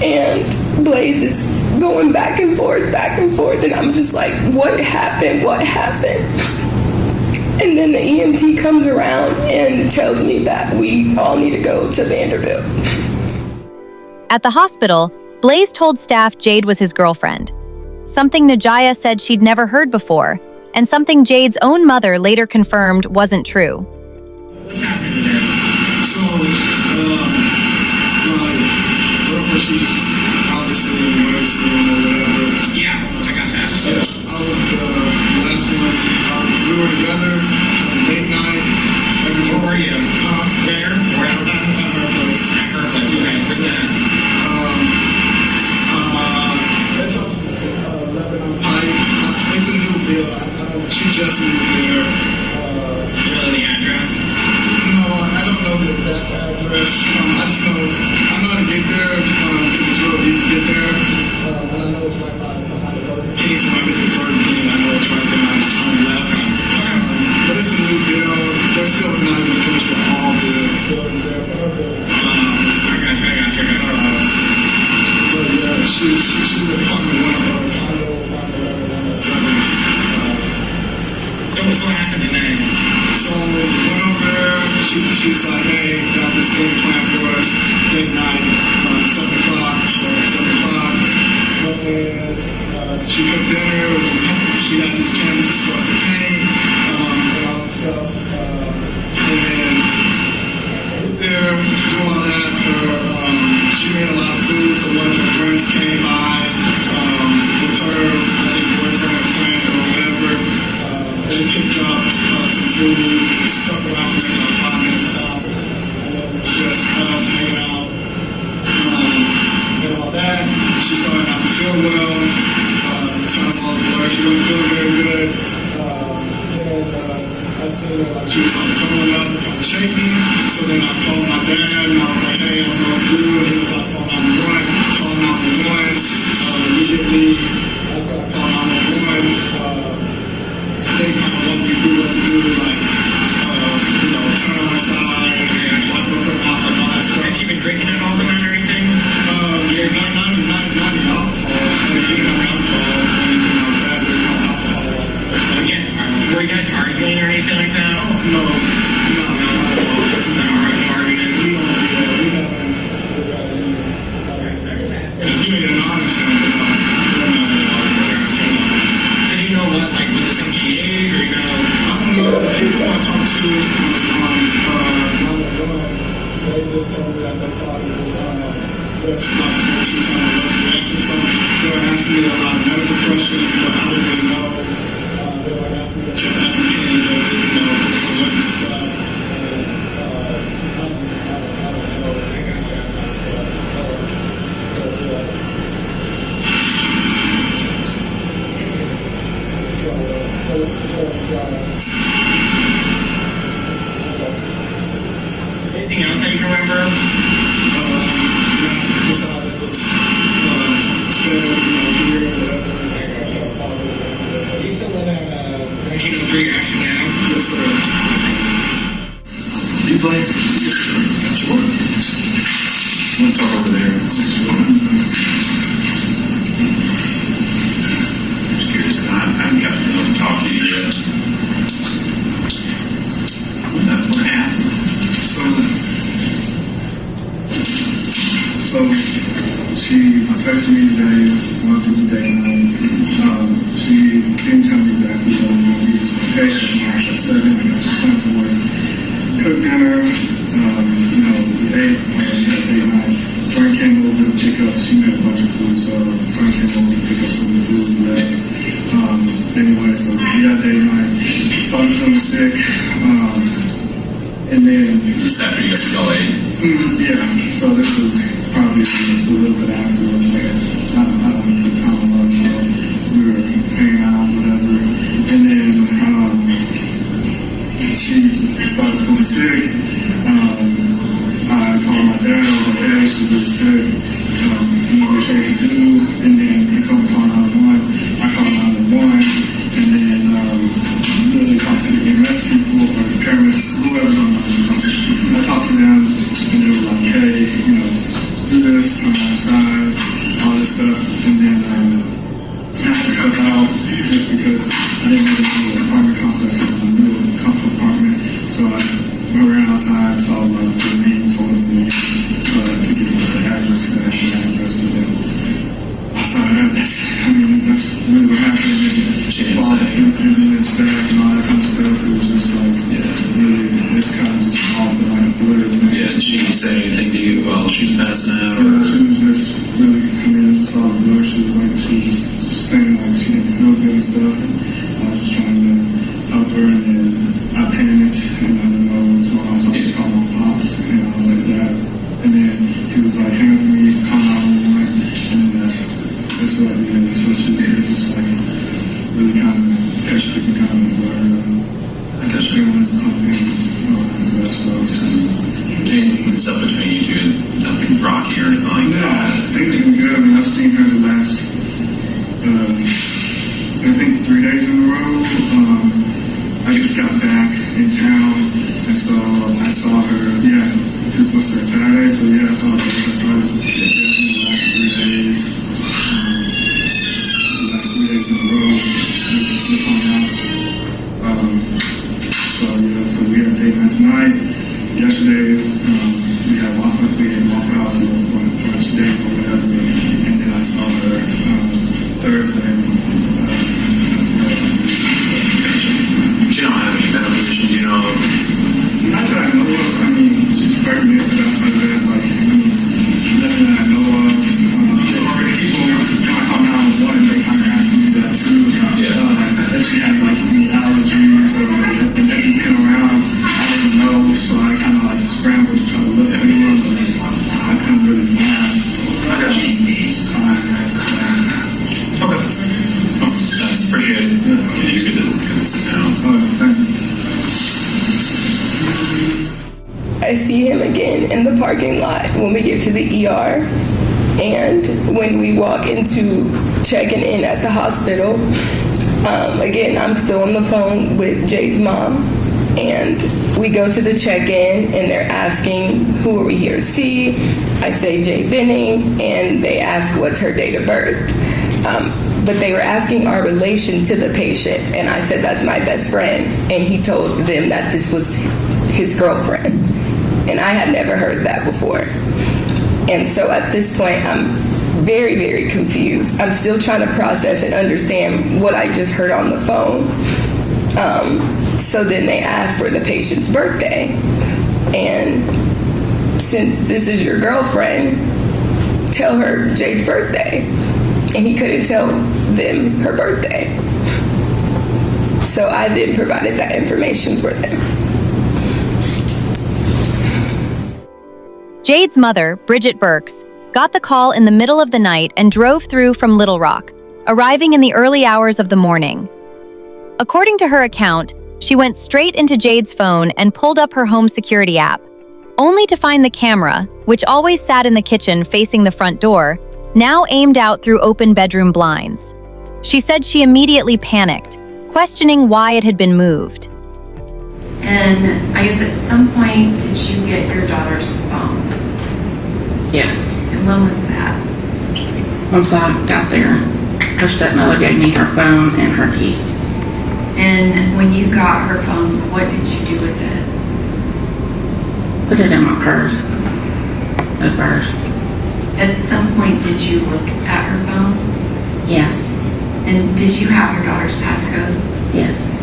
And Blaise is going back and forth, and I'm just like, what happened? What happened? And then the EMT comes around and tells me that we all need to go to Vanderbilt. At the hospital, Blaise told staff Jade was his girlfriend, something Najaya said she'd never heard before, and something Jade's own mother later confirmed wasn't true. What's happening today? So, my girlfriend, she's obviously in nursing or whatever. Yeah, I got that. I was the last one. We were together on date night. Where were you? There? Where? At her place. At her place, okay. Where's that? It's off 11 Pike. It's a new build. She just moved there. You know the address? No, I don't know the exact address. I just know I know how to get there because it's real easy to get there. And I know it's right by the Burger King, so I get to Burger King. I know it's right there. I just turn left. But it's a new build. They're still not even finished with all the buildings there. I got you. But yeah, she's a apartment one of her condo, So what's going to happen today? So went over there, she's like, hey, got this thing planned for us, date night, 7 o'clock, so at 7 o'clock. And she cooked dinner, she had these canvases for us to paint, and all that stuff. And then get there, do all that. She made a lot of food, so one of her friends came by with her, I think boyfriend or friend or whatever. They picked up some food, stuck around for maybe about 5 minutes tops, and then it's just us hanging out and all that. She started not to feel well. It's kind of all blurred. She wasn't feeling very good. I seen her like she was like throwing up and kind of shaking. So then I called my dad and I was like, hey, I don't know what to do. And he was like, call 911. Call 911. Immediately, I called 911. They kind of walked me through what to do, like, turn on her side, wipe up her mouth, and all that stuff. Has she been drinking at all the night or anything? Yeah, not the alcohol. Maybe not alcohol or anything like that. There's no alcohol. Were you guys arguing or anything like that? No, not at all. No argument? We haven't. Yeah, I understand. So do you know what, like, was it some she ate, or you know? I don't know. The people I talked to on 911, they just told me that they thought it was that's not the she was having a allergic reaction. So they were asking me a lot of medical questions, but I didn't really know. They were asking me to check out the pain, some weapons and stuff. I don't know. They got checked out and stuff. Anything else that you can remember? Besides that, just spend here or whatever. He's still in that 1903 action now. Yes, sir. You Blaise? Sure. I'm going to talk over there. I haven't gotten enough to talk to you yet. What happened? So she texted me today, went through the day night. She didn't tell me exactly what was going to be. She said, hey, I got 7, I got some plan for us. Cooked dinner, we ate, we had date night. Friend came over to pick up, she made a bunch of food, so friend came over to pick up some of the food we left. Anyway, so we had date night, started feeling sick, and then... Just after you got to LA? Yeah, so this was probably a little bit afterwards, I don't know the time was, so we were hanging out, whatever, and then she started feeling sick. I called my dad, I was like, hey, she's really sick, I'm not sure what to do, and then he told me to call 911. I called 911, and then literally talked to the EMS people or the paramedics, whoever's on the them, and they were like, hey, do this, turn outside, all this stuff, and then snap the stuff out just because I didn't really know the apartment complex was a new apartment. So I ran outside, saw the name, told me to give me the address, and I had the address with them. I saw that, that's really what happened. And then it's back and all that kind of stuff. It was just like, really, it's kind of just off and like a blur. Yeah, did she say anything to you while she was passing out? Or? Yeah, she was just really, it was just all a blur. She was just saying like she didn't feel good and stuff. And I was just trying to help her, and then I panicked and I didn't know what was going on. So I just called my pops and I was like, Dad. And then he was like, hang with me, calm out one, and then that's what I did. So she was just like really kind of picking kind of blur. I guess feelings pumping and all that stuff. So it's just stuff between you two, nothing rocky or anything like that. Things have been good. I mean, I've seen her the last, I think 3 days in a row. I just got back in town, and so I saw her. Yeah, this was that Saturday. So yeah, I saw her the last 3 days. The last 3 days in a row, we hung out. So we had a date night tonight. Yesterday, we had Waffle House on brunch day or whatever, and then I saw her Thursday as well. So, gotcha. She don't have any medical conditions, Not that I know of. I mean, she's pregnant, but outside of that, nothing that I know of. People, when I call 911, and they kind of ask me that too. If she had any allergies or and they can get around, I didn't know, so I kind of scrambled to try to look for anyone, but I couldn't really find. I got you. Okay. Oh, that's appreciated. Yeah, you could sit down. Thank you. I see him again in the parking lot when we get to the ER, and when we walk into checking in at the hospital. Again, I'm still on the phone with Jade's mom, and we go to the check-in, and they're asking, who are we here to see? I say Jade Benning, and they ask what's her date of birth. But they were asking our relation to the patient, and I said, that's my best friend, and he told them that this was his girlfriend, and I had never heard that before. And so at this point, I'm very, very confused. I'm still trying to process and understand what I just heard on the phone. So then they asked for the patient's birthday. And since this is your girlfriend, tell her Jade's birthday. And he couldn't tell them her birthday. So I then provided that information for them. Jade's mother, Bridget Burks, got the call in the middle of the night and drove through from Little Rock, arriving in the early hours of the morning. According to her account, she went straight into Jade's phone and pulled up her home security app, only to find the camera, which always sat in the kitchen facing the front door, now aimed out through open bedroom blinds. She said she immediately panicked, questioning why it had been moved. And I guess at some point, did you get your daughter's phone? Yes. And when was that? Once I got there, her stepmother gave me her phone and her keys. And when you got her phone, what did you do with it? Put it in my purse at first. At some point, did you look at her phone? Yes. And did you have your daughter's passcode? Yes.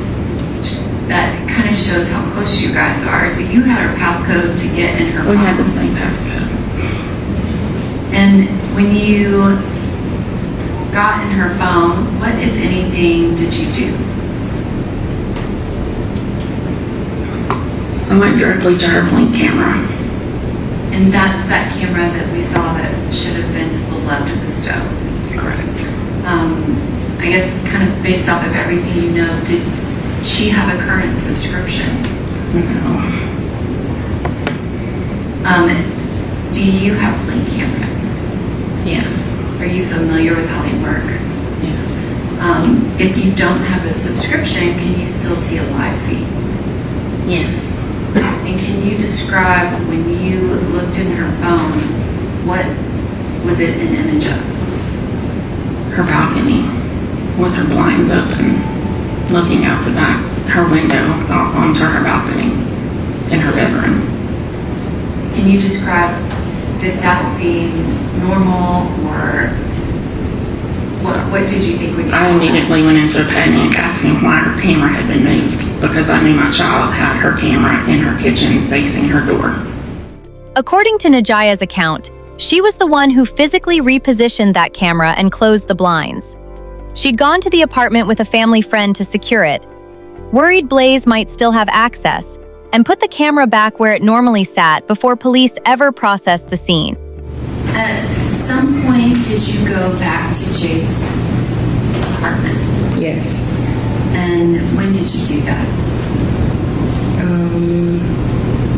That kind of shows how close you guys are. So you had her passcode to get in her phone. We had the same passcode. And when you got in her phone, what, if anything, did you do? I went directly to her Blink camera. And that's that camera that we saw that should have been to the left of the stove. Correct. I guess kind of based off of everything you know, did she have a current subscription? No. Do you have Blink cameras? Yes. Are you familiar with how they work? Yes. If you don't have a subscription, can you still see a live feed? Yes. And can you describe when was it an image of? Her balcony with her blinds open, looking out the back, her window onto her balcony in her bedroom. Can you describe, did that seem normal, or what did you think when you saw I that? immediately went into a panic asking why her camera had been moved, because I knew my child had her camera in her kitchen facing her door. According to Najaya's account, she was the one who physically repositioned that camera and closed the blinds. She'd gone to the apartment with a family friend to secure it, worried Blaise might still have access, and put the camera back where it normally sat before police ever processed the scene. At some point, did you go back to Jade's apartment? Yes. And when did you do that?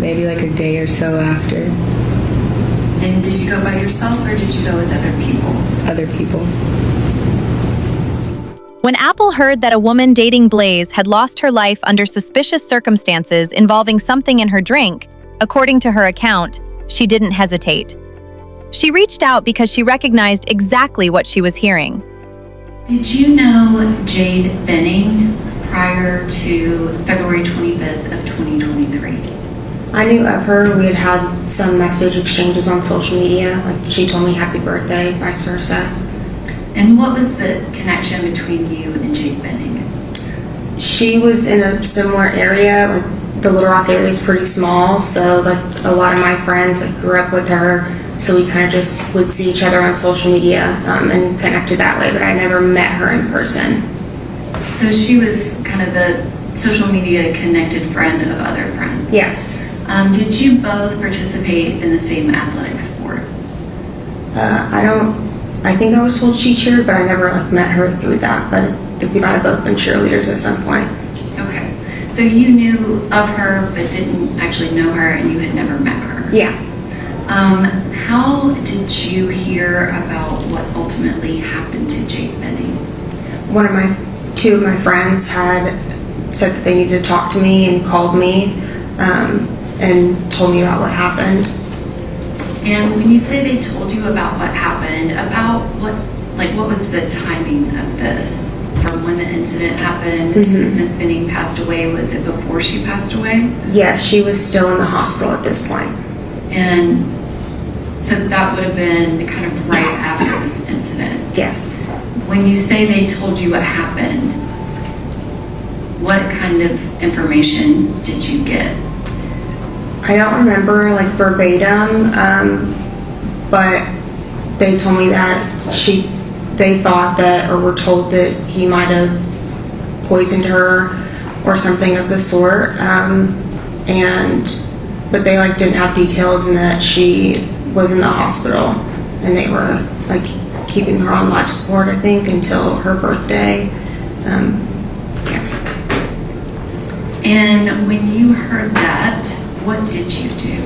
Maybe like a day or so after. And did you go by yourself, or did you go with other people? Other people. When Apple heard that a woman dating Blaise had lost her life under suspicious circumstances involving something in her drink, according to her account, she didn't hesitate. She reached out because she recognized exactly what she was hearing. Did you know Jade Benning prior to February 25th of 2023? I knew of her. We had had some message exchanges on social media. Like, she told me happy birthday, vice versa. And what was the connection between you and Jade Benning? She was in a similar area. Like, the Little Rock area is pretty small, so like a lot of my friends grew up with her. So we kind of just would see each other on social media and connected that way, but I never met her in person. So she was kind of the social media connected friend of other friends? Yes. Did you both participate in the same athletic sport? I think I was told she cheered, but I never like met her through that, but I think we might have both been cheerleaders at some point. Okay. So you knew of her, but didn't actually know her, and you had never met her? Yeah. How did you hear about what ultimately happened to Jade Benning? Two of my friends had said that they needed to talk to me and called me and told me about what happened. And when you say they told you about what happened, about what was the timing of this? From when the incident happened, Miss Benning passed away, was it before she passed away? Yes, she was still in the hospital at this point. And so that would have been kind of right after this incident? Yes. When you say they told you what happened, what kind of information did you get? I don't remember like verbatim, but they told me that they thought that, or were told that he might have poisoned her or something of the sort, but they like didn't have details, and that she was in the hospital and they were like keeping her on life support, I think, until her birthday. Yeah. And when you heard that, what did you do?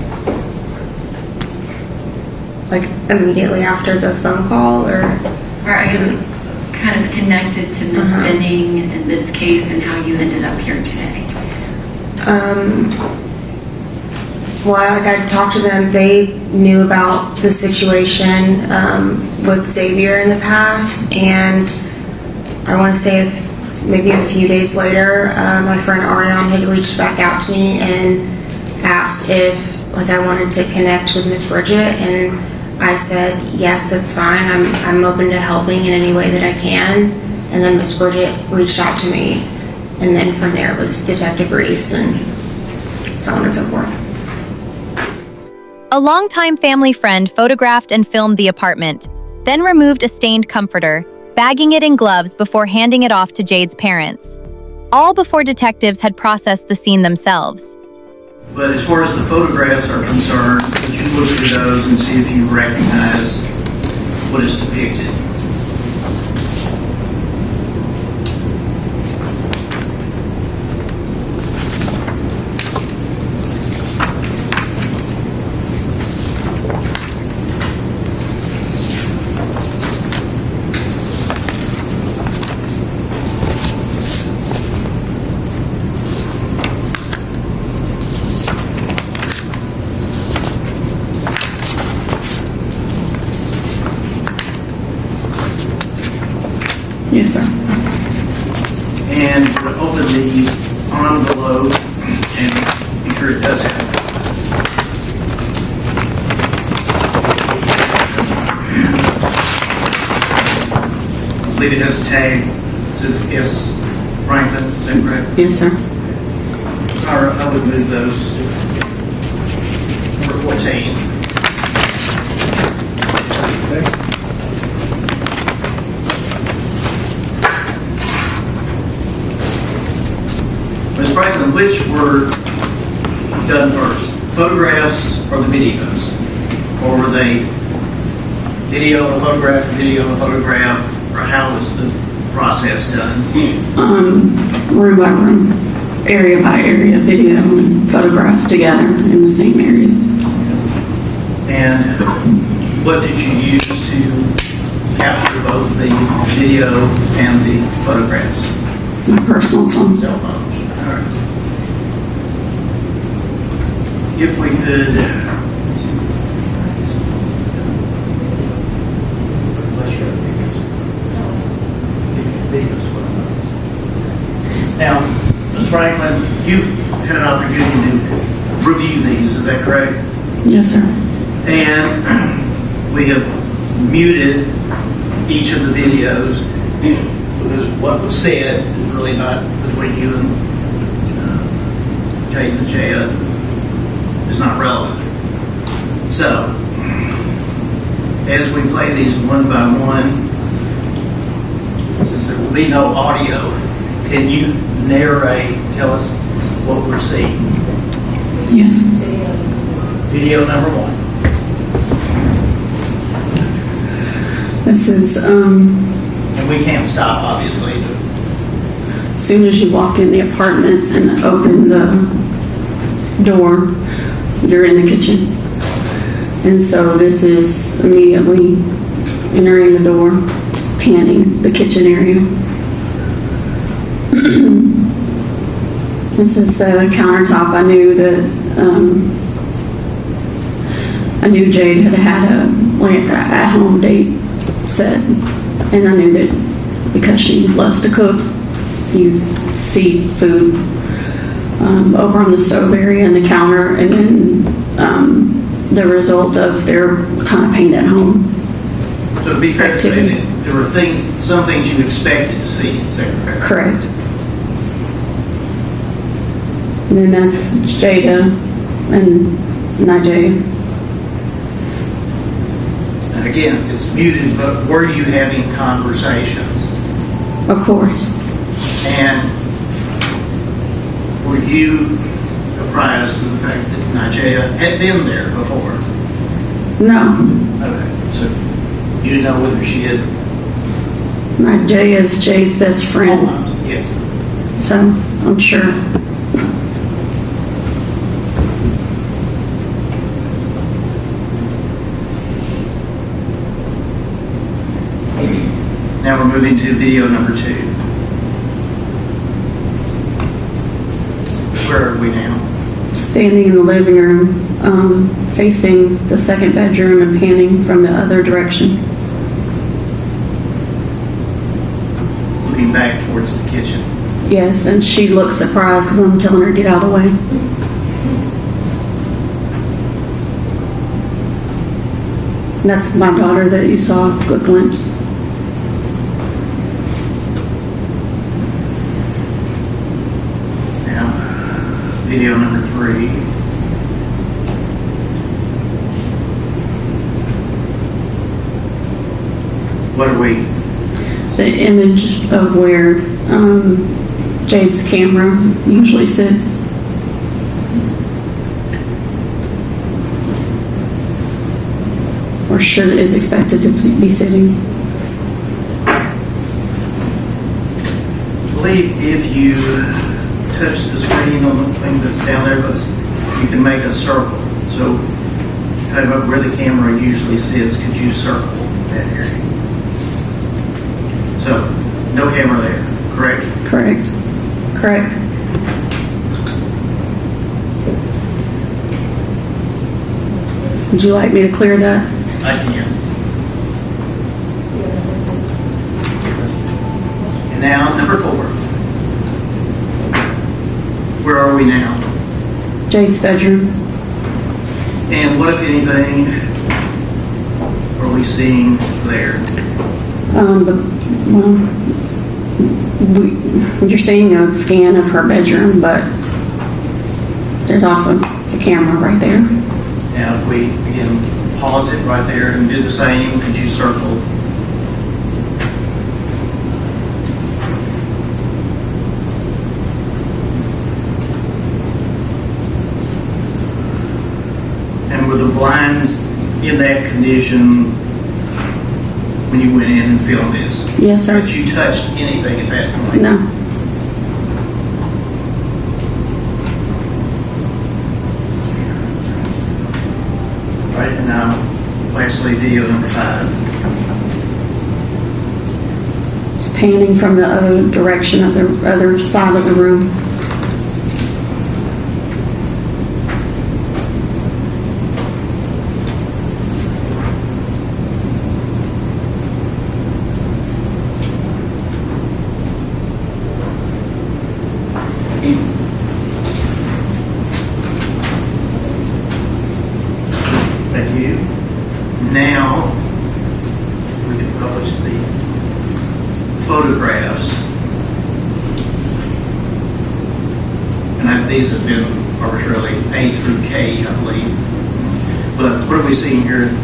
Like immediately after the phone call, or I guess kind of connected to Miss Benning in this case and how you ended up here today? Well, like I talked to them, they knew about the situation with Xavier in the past, and I want to say maybe a few days later, my friend Ariane had reached back out to me and asked if like I wanted to connect with Miss Bridget, and I said yes, that's fine. I'm open to helping in any way that I can. And then Miss Bridget reached out to me, and then from there was Detective Reese and so on and so forth. A longtime family friend photographed and filmed the apartment, then removed a stained comforter, bagging it in gloves before handing it off to Jade's parents. All before detectives had processed the scene themselves. But as far as the photographs are concerned, would you look through those and see if you recognize what is depicted? Yes, sir. And we'll open the envelope and be sure it does have it. I believe it has a tag. It says S. Franklin. Is that correct? Yes, sir. All right, I would move those to number 14. Ms. Franklin, which were done first? Photographs or the videos? Or were they video and a photograph, video and a photograph? Or how was the process done? Room by room, area by area, video and photographs together in the same areas. And what did you use to capture both the video and the photographs? My personal phone. Cell phones. All right. If we could. Now, Ms. Franklin, you've had an opportunity to review these, is that correct? Yes, sir. And we have muted each of the videos because what was said is really not between you and Jade and Jaya is not relevant. So, as we play these one by one, since there will be no audio, can you narrate, tell us what we're seeing? Yes. Video number 1. This is, And we can't stop, obviously. as soon as you walk in the apartment and open the door, you're in the kitchen. And so this is immediately entering the door, panning the kitchen area. This is the countertop. I knew that, I knew Jade had a at-home date set, and I knew that because she loves to cook, you see food over on the stove area and the counter, and then the result of their kind of paint at home. So it'd be fair to say that there were some things you expected to see, is that correct? Correct. And then that's Jada and not Jada. And again, it's muted, but were you having conversations? Of course. And were you apprised of the fact that Najee had been there before? No. Okay, so you didn't know whether she had... Najee is Jade's best friend. Yes. So, I'm sure. Now we're moving to video number 2. Where are we now? Standing in the living room, facing the second bedroom and panning from the other direction. Looking back towards the kitchen. Yes, and she looks surprised because I'm telling her to get out of the way. And that's my daughter that you saw a good glimpse. Now, video number 3. What are we? The image of where Jade's camera usually sits. Or is expected to be sitting. I believe if you touch the screen on the thing that's down there, you can make a circle. So, kind of where the camera usually sits, could you circle that area? So, no camera there, correct? Correct. Correct. Would you like me to clear that? I can. now, number 4. Where are we now? Jade's bedroom. And what, if anything, are we seeing there? You're seeing a scan of her bedroom, but there's also the camera right there. Now, if we, again, pause it right there and do the same, could you circle? And were the blinds in that condition when you went in and filmed this? Yes, sir. Did you touch anything at that point? No. Right, and now, lastly, video number 5. It's panning from the other direction of the other side of the room. Thank you. Now, if we can publish the photographs. And these have been arbitrarily A through K, I believe. But what are we seeing here in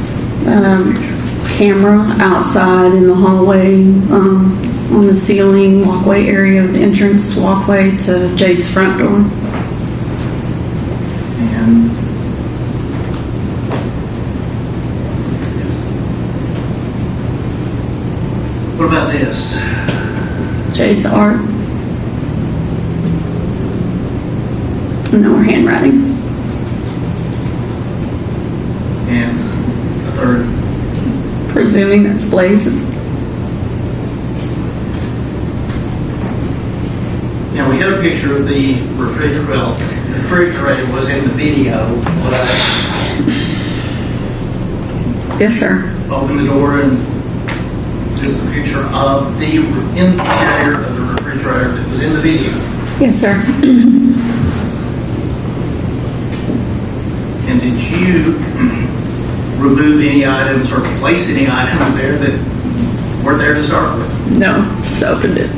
this picture? Camera outside in the hallway, on the ceiling, walkway area of the entrance walkway to Jade's front door. And what about this? Jade's art. No more handwriting. And the third. Presuming that's Blaise's. Now, we had a picture of the refrigerator. Well, the refrigerator was in the video. Yes, sir. Open the door, and this is a picture of the interior of the refrigerator that was in the video. Yes, sir. And did you remove any items or place any items there that weren't there to start with? No, just opened it.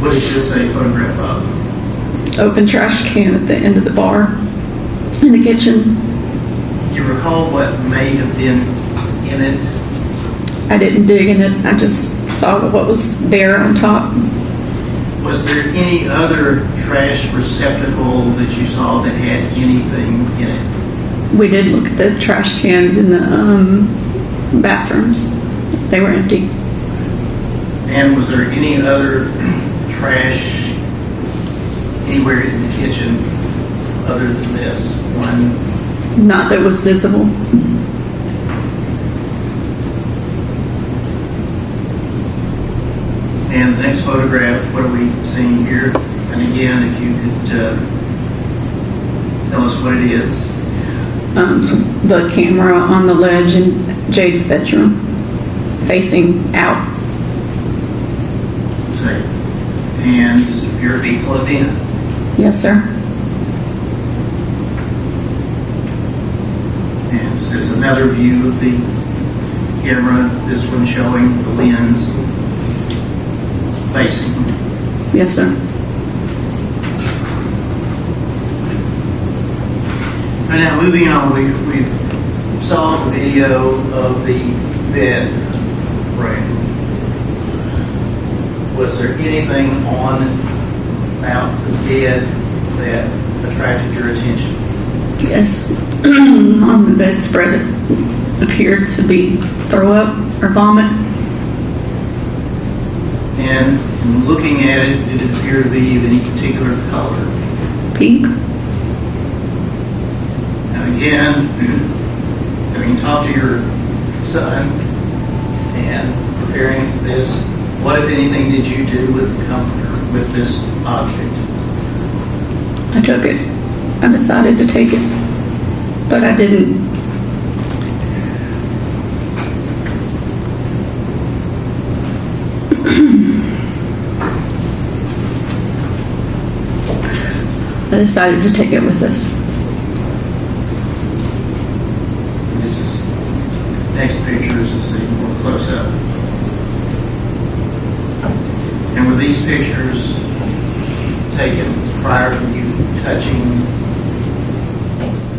What is this a photograph of? Open trash can at the end of the bar in the kitchen. Do you recall what may have been in it? I didn't dig in it. I just saw what was there on top. Was there any other trash receptacle that you saw that had anything in it? We did look at the trash cans in the bathrooms. They were empty. And was there any other trash anywhere in the kitchen other than this one? Not that was visible. And the next photograph, what are we seeing here? And again, if you could tell us what it is. So the camera on the ledge in Jade's bedroom, facing out. Okay. And does it appear to be plugged in? Yes, sir. And is this another view of the camera? This one showing the lens facing? Yes, sir. And now moving on, we saw the video of the bed frame. Was there anything on about the bed that attracted your attention? Yes. On the bedspread, it appeared to be throw up or vomit. And looking at it, did it appear to be of any particular color? Pink. Now again, having talked to your son and preparing this, what, if anything, did you do with the comforter, with this object? I took it. I decided to take it, but I didn't. decided to take it with us. This is, next picture is to see more close up. And were these pictures taken prior to you touching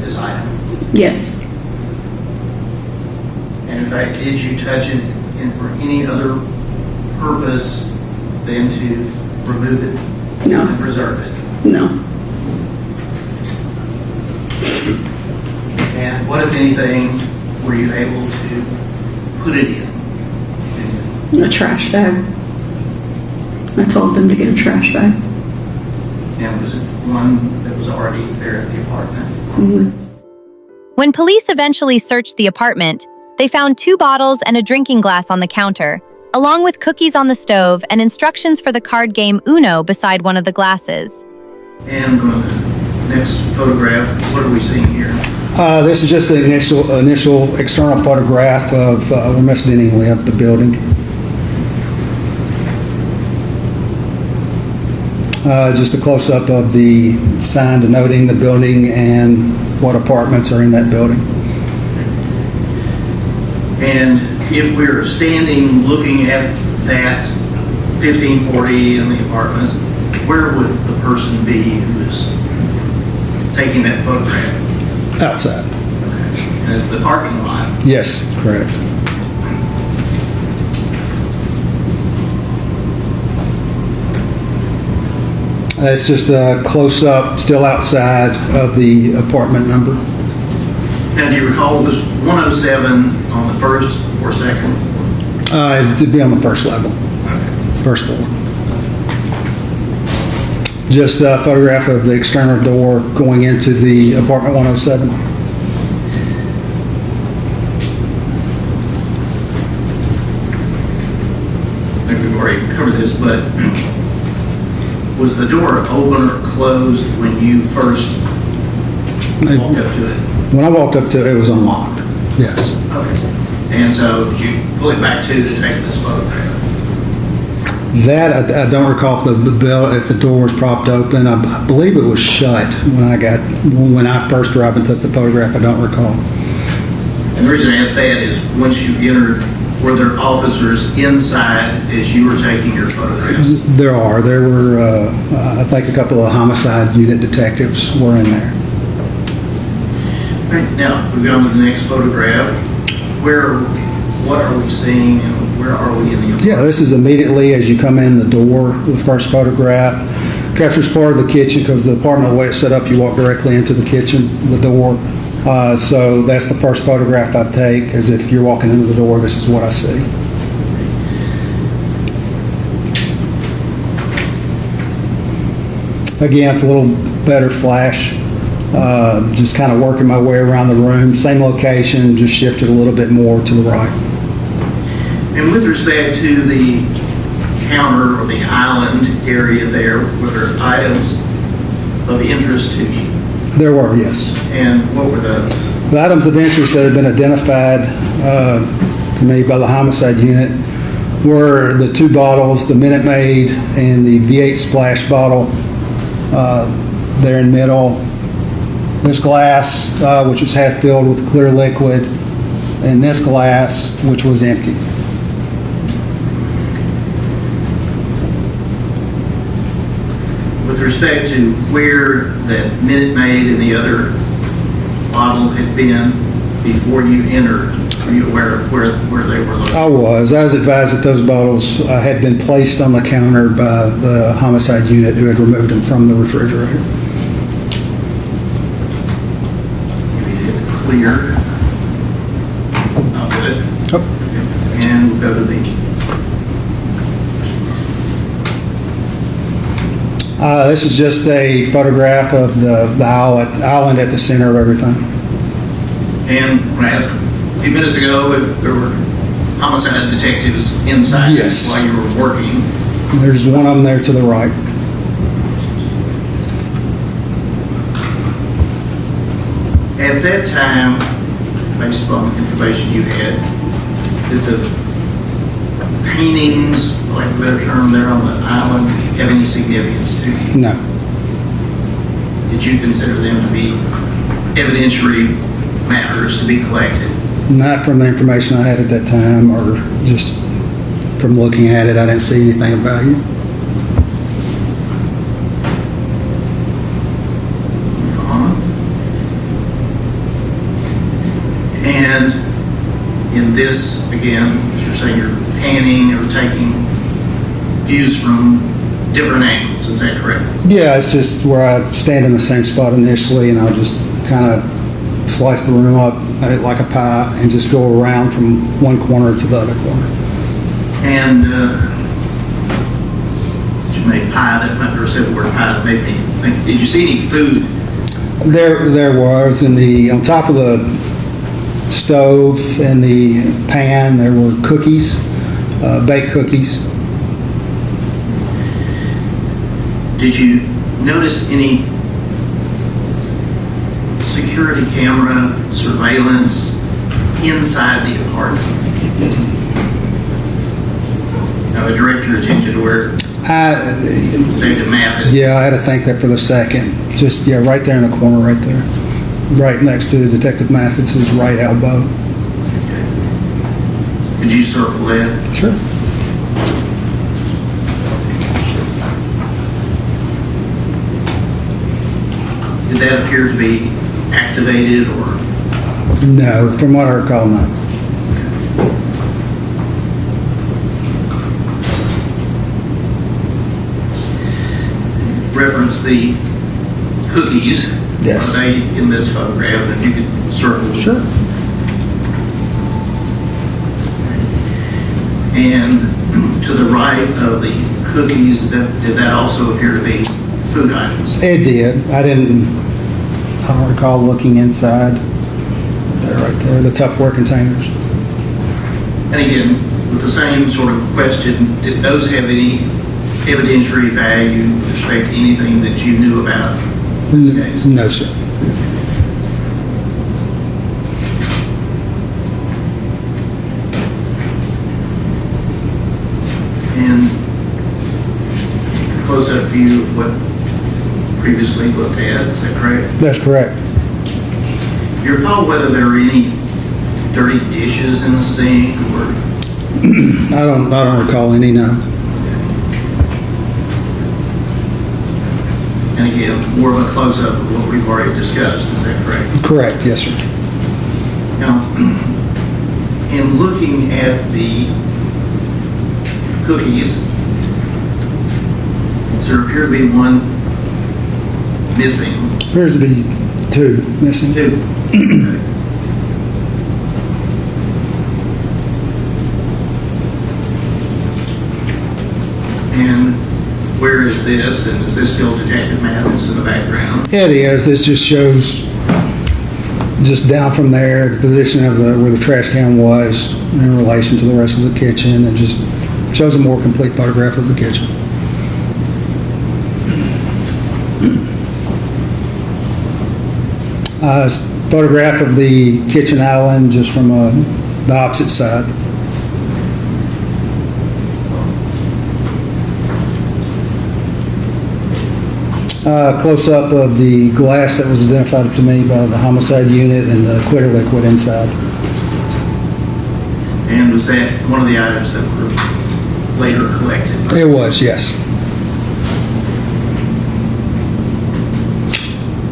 this item? Yes. And in fact, did you touch it for any other purpose than to remove it No. and preserve it? No. And what, if anything, were you able to put it in? A trash bag. I told them to get a trash bag. And was it one that was already there at the apartment? Mhm. When police eventually searched the apartment, they found 2 bottles and a drinking glass on the counter, along with cookies on the stove and instructions for the card game Uno beside one of the glasses. And on the next photograph, what are we seeing here? This is just the initial external photograph of where Miss Benning lived, the building. Just a close-up of the sign denoting the building and what apartments are in that building. And if we're standing looking at that 1540 in the apartments, where would the person be who is taking that photograph? Outside. And it's the parking lot. Yes, correct. It's just a close-up, still outside of the apartment number. Now, do you recall, was 107 on the first or second? It'd be on the first level, first floor. Just a photograph of the external door going into the apartment 107. I think we've already covered this, but was the door open or closed when you first walked up to it? When I walked up to it, it was unlocked, yes. Okay. And so did you pull it back to take this photograph? That, I don't recall if the door was propped open. I believe it was shut when I first arrived and took the photograph. I don't recall. And the reason I ask that is once you entered, were there officers inside as you were taking your photographs? There were, I think a couple of homicide unit detectives were in there. Right, now, we've gone to the next photograph. What are we seeing and where are we in the apartment? Yeah, this is immediately as you come in the door, the first photograph. Captures part of the kitchen because the apartment, the way it's set up, you walk directly into the kitchen, the door. So that's the first photograph I take, as if you're walking into the door, this is what I see. Again, it's a little better flash. Just kind of working my way around the room. Same location, just shifted a little bit more to the right. And with respect to the counter or the island area there, were there items of interest to you? There were, yes. And what were the items of interest that had been identified to me by the homicide unit were the 2 bottles, the Minute Maid and the V8 splash bottle there in the middle. This glass, which was half filled with clear liquid, and this glass, which was empty. with respect to where that Minute Maid and the other bottle had been before you entered? Are you aware of where they were located? I was advised that those bottles had been placed on the counter by the homicide unit who had removed them from the refrigerator. Clear. Not good. Oh. And we'll go to the This is just a photograph of the island at the center of everything. And when I asked a few minutes ago if there were homicide detectives inside Yes. while you were working. There's one of them there to the right. At that time, based upon the information you had, did the paintings, for lack of a better term, there on the island have any significance to you? No. Did Did you consider them to be evidentiary matters to be collected? Not from the information I had at that time, or just from looking at it, I didn't see anything of value. Move on. And in this, again, as you're saying, you're panning or taking views from different angles, is that correct? Yeah, it's just where I stand in the same spot initially, and I'll just kind of slice the room up like a pie and just go around from one corner to the other corner. And you made pie, that might, or said the word pie, that made me think, did you see any food? There was on top of the stove and the pan, there were cookies, baked cookies. Did you notice any security camera surveillance inside the apartment? I would direct your attention to where David Mathis. Yeah, I had to think that for the second. Just, yeah, right there in the corner, right there. Right next to Detective Mathis's right elbow. Okay. Could you circle that? Sure. Did that appear to be activated or? No, from what I recall, not. Reference the cookies. Yes. Are they in this photograph? And you could circle. Sure. And to the right of the cookies, did that also appear to be food items? It did. I don't recall looking inside. There, right there, the Tupperware containers. And again, with the same sort of question, did those have any evidentiary value with respect to anything that you knew about this case? No, sir. And close-up view of what previously looked at, is that correct? That's correct. Do you recall whether there were any dirty dishes in the sink or? I don't recall any, no. And again, more of a close-up of what we've already discussed, is that correct? Correct, yes, sir. Now, in looking at the cookies, does there appear to be one missing? Appears to be two missing. Two. And where is this? And is this still Detective Mathis in the background? Yeah, it is. This just shows just down from there the position of where the trash can was in relation to the rest of the kitchen, and just shows a more complete photograph of the kitchen. Photograph of the kitchen island just from the opposite side. Close-up of the glass that was identified to me by the homicide unit and the clear liquid inside. And was that one of the items that were later collected? It was, yes.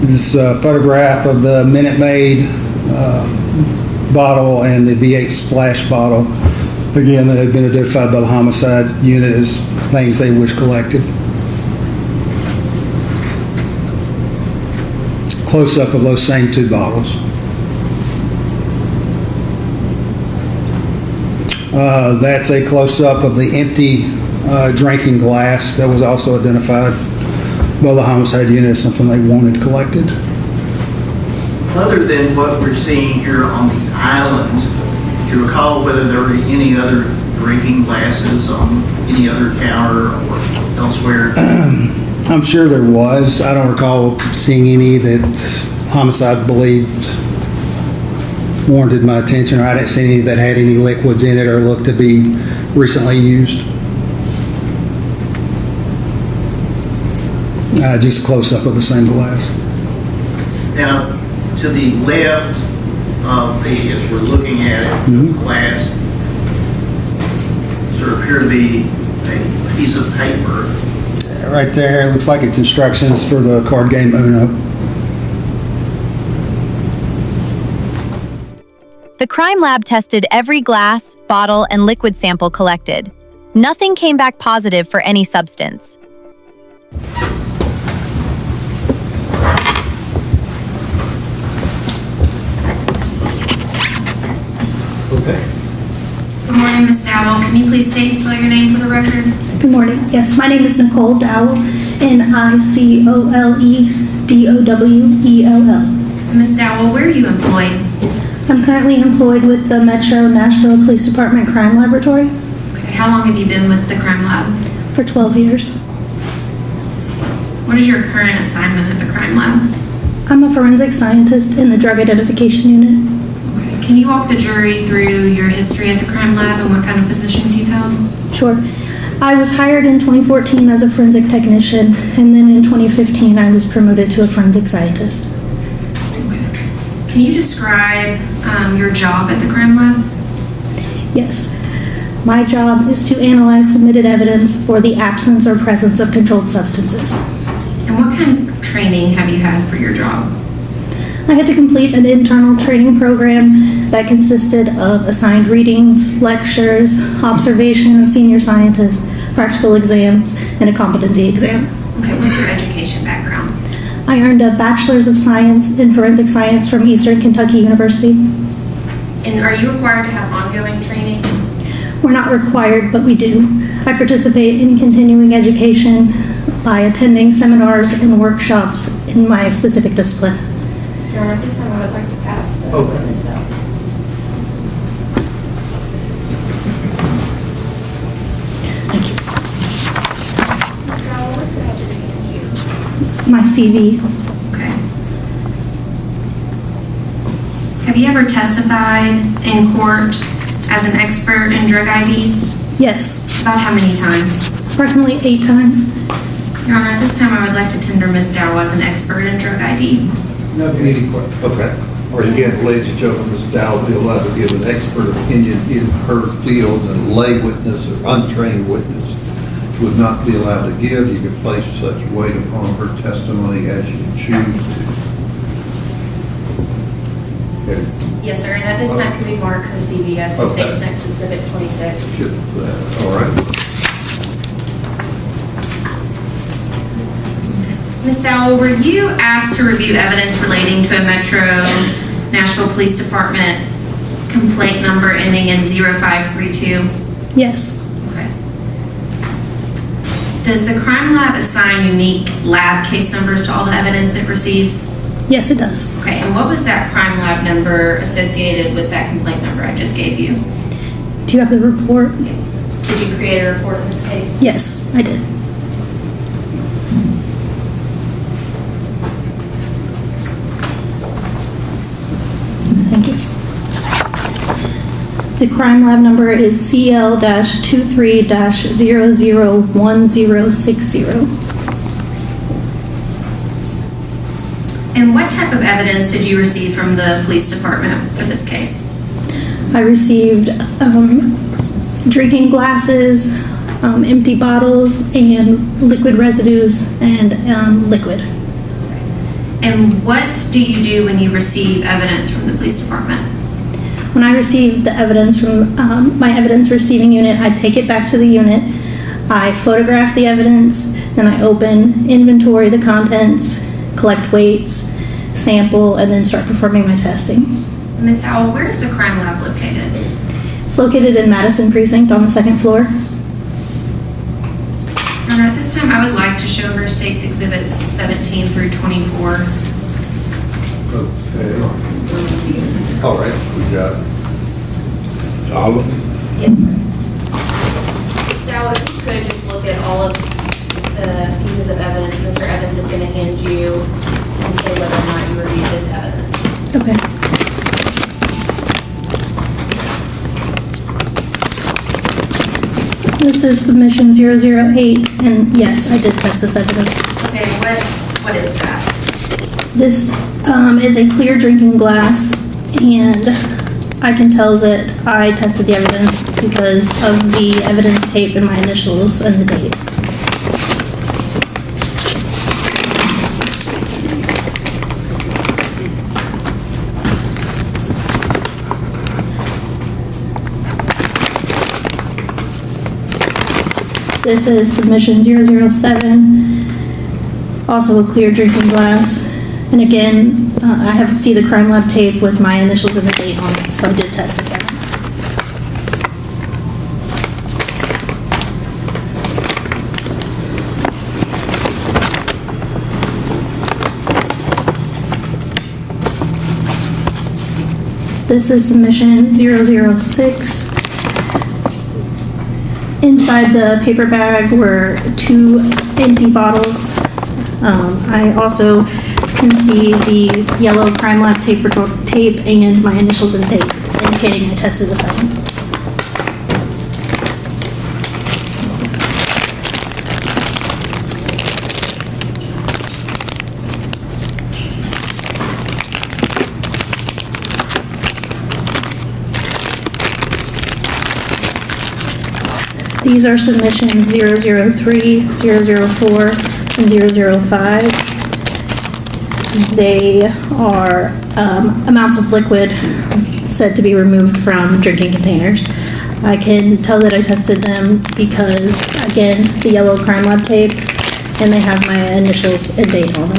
This photograph of the Minute Maid bottle and the V8 splash bottle, again, that had been identified by the homicide unit as things they wish collected. Close-up of those same two bottles. That's a close-up of the empty drinking glass that was also identified by the homicide unit as something they wanted collected. Other than what we're seeing here on the island, do you recall whether there were any other drinking glasses on any other counter or elsewhere? I'm sure there was. I don't recall seeing any that homicide believed warranted my attention, or I didn't see any that had any liquids in it or looked to be recently used. Just a close-up of the same glass. Now, to the left of the, as we're looking at it, glass, there appear to be a piece of paper. Right there, it looks like it's instructions for the card game Uno. The crime lab tested every glass, bottle, and liquid sample collected. Nothing came back positive for any substance. Okay. Good morning, Ms. Dowell. Can you please state and spell your name for the record? Good morning. Yes, my name is Nicole Dowell, Nicoledowell. Ms. Dowell, where are you employed? I'm currently employed with the Metro Nashville Police Department Crime Laboratory Okay, how long have you been with the crime lab? for 12 years. What is your current assignment at the crime lab? I'm a forensic scientist in the Drug Identification Unit. Okay, can you walk the jury through your history at the crime lab and what kind of positions you've held? Sure. I was hired in 2014 as a forensic technician, and then in 2015 I was promoted to a forensic scientist. Can you describe your job at the crime lab? Yes. My job is to analyze submitted evidence for the absence or presence of controlled substances. And what kind of training have you had for your job? I had to complete an internal training program that consisted of assigned readings, lectures, observation of senior scientists, practical exams, and a competency exam. Okay, what's your education background? I earned a Bachelor's of Science in Forensic Science from Eastern Kentucky University. And are you required to have ongoing training? We're not required, but we do. I participate in continuing education by attending seminars and workshops in my specific discipline. Your Honor, at this time I would like to pass the witness up. Ms. Dowell, what did I just hand you? My CV. Okay. Have you ever testified in court as an expert in drug ID? Yes. About how many times? Approximately 8 times. Your Honor, at this time I would like to tender Ms. Dowell as an expert in drug ID. No meeting question. Okay. Or again, ladies and gentlemen, Ms. Dowell will be allowed to give an expert opinion in her field, and a lay witness or untrained witness would not be allowed to give. You can place such weight upon her testimony as you choose to. Okay. Yes, sir, and at this time, can we mark her CV as the state's next exhibit 26? Should, all right. Ms. Dowell, were you asked to review evidence relating to a Metro Nashville Police Department complaint number ending in 0532? Yes. Okay. Does the crime lab assign unique lab case numbers to all the evidence it receives? Yes, it does. Okay, and what was that crime lab number associated with that complaint number I just gave you? Do you have the report? Did you create a report in this case? Yes, I did. Thank you. The crime lab number is CL-23-001060. And what type of evidence did you receive from the police department for this case? I received drinking glasses, empty bottles, and liquid residues and liquid. And what do you do when you receive evidence from the police department? When I receive the evidence from my evidence receiving unit, I take it back to the unit, I photograph the evidence, then I open, inventory the contents, collect weights, sample, and then start performing my testing. Ms. Dowell, where is the crime lab located? It's located in Madison Precinct on the 2nd floor. And at this time, I would like to show her state's exhibits 17 through 24. Okay. All right, we got it. All of them? Yes, sir. Ms. Dowell, if you could just look at all of the pieces of evidence Mr. Evans is going to hand you and say whether or not you reviewed this evidence. Okay. This is submission 008, and yes, I did test this evidence. Okay, what is that? This is a clear drinking glass, and I can tell that I tested the evidence because of the evidence tape and my initials and the date. This is submission 007, also a clear drinking glass. And again, I see the crime lab tape with my initials and the date on it, so I did test this out. This is submission 006. Inside the paper bag were 2 empty bottles. I also can see the yellow crime lab tape and my initials and date, indicating I tested this item. These are submissions 003, 004, and 005. They are amounts of liquid said to be removed from drinking containers. I can tell that I tested them because, again, the yellow crime lab tape, and they have my initials and date on them.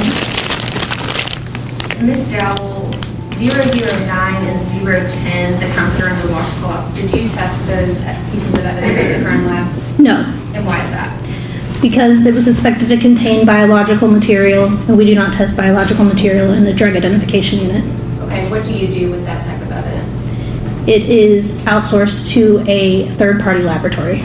Ms. Dowell, 009 and 010, the comforter and the washcloth, did you test those pieces of evidence in the crime lab? No. And why is that? Because it was suspected to contain biological material, and we do not test biological material in the drug identification unit. Okay, what do you do with that type of evidence? It is outsourced to a third-party laboratory.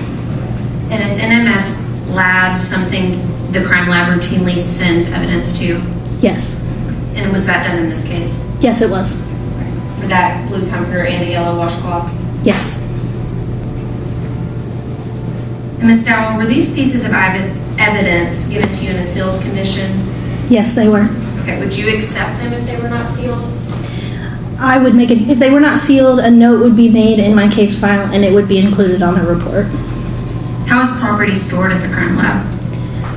And is NMS Labs something the crime lab routinely sends evidence to? Yes. And was that done in this case? Yes, it was. For that blue comforter and the yellow washcloth? Yes. And Ms. Dowell, were these pieces of evidence given to you in a sealed condition? Yes, they were. Okay, would you accept them if they were not sealed? I would make it, if they were not sealed, a note would be made in my case file and it would be included on the report. How is property stored at the crime lab?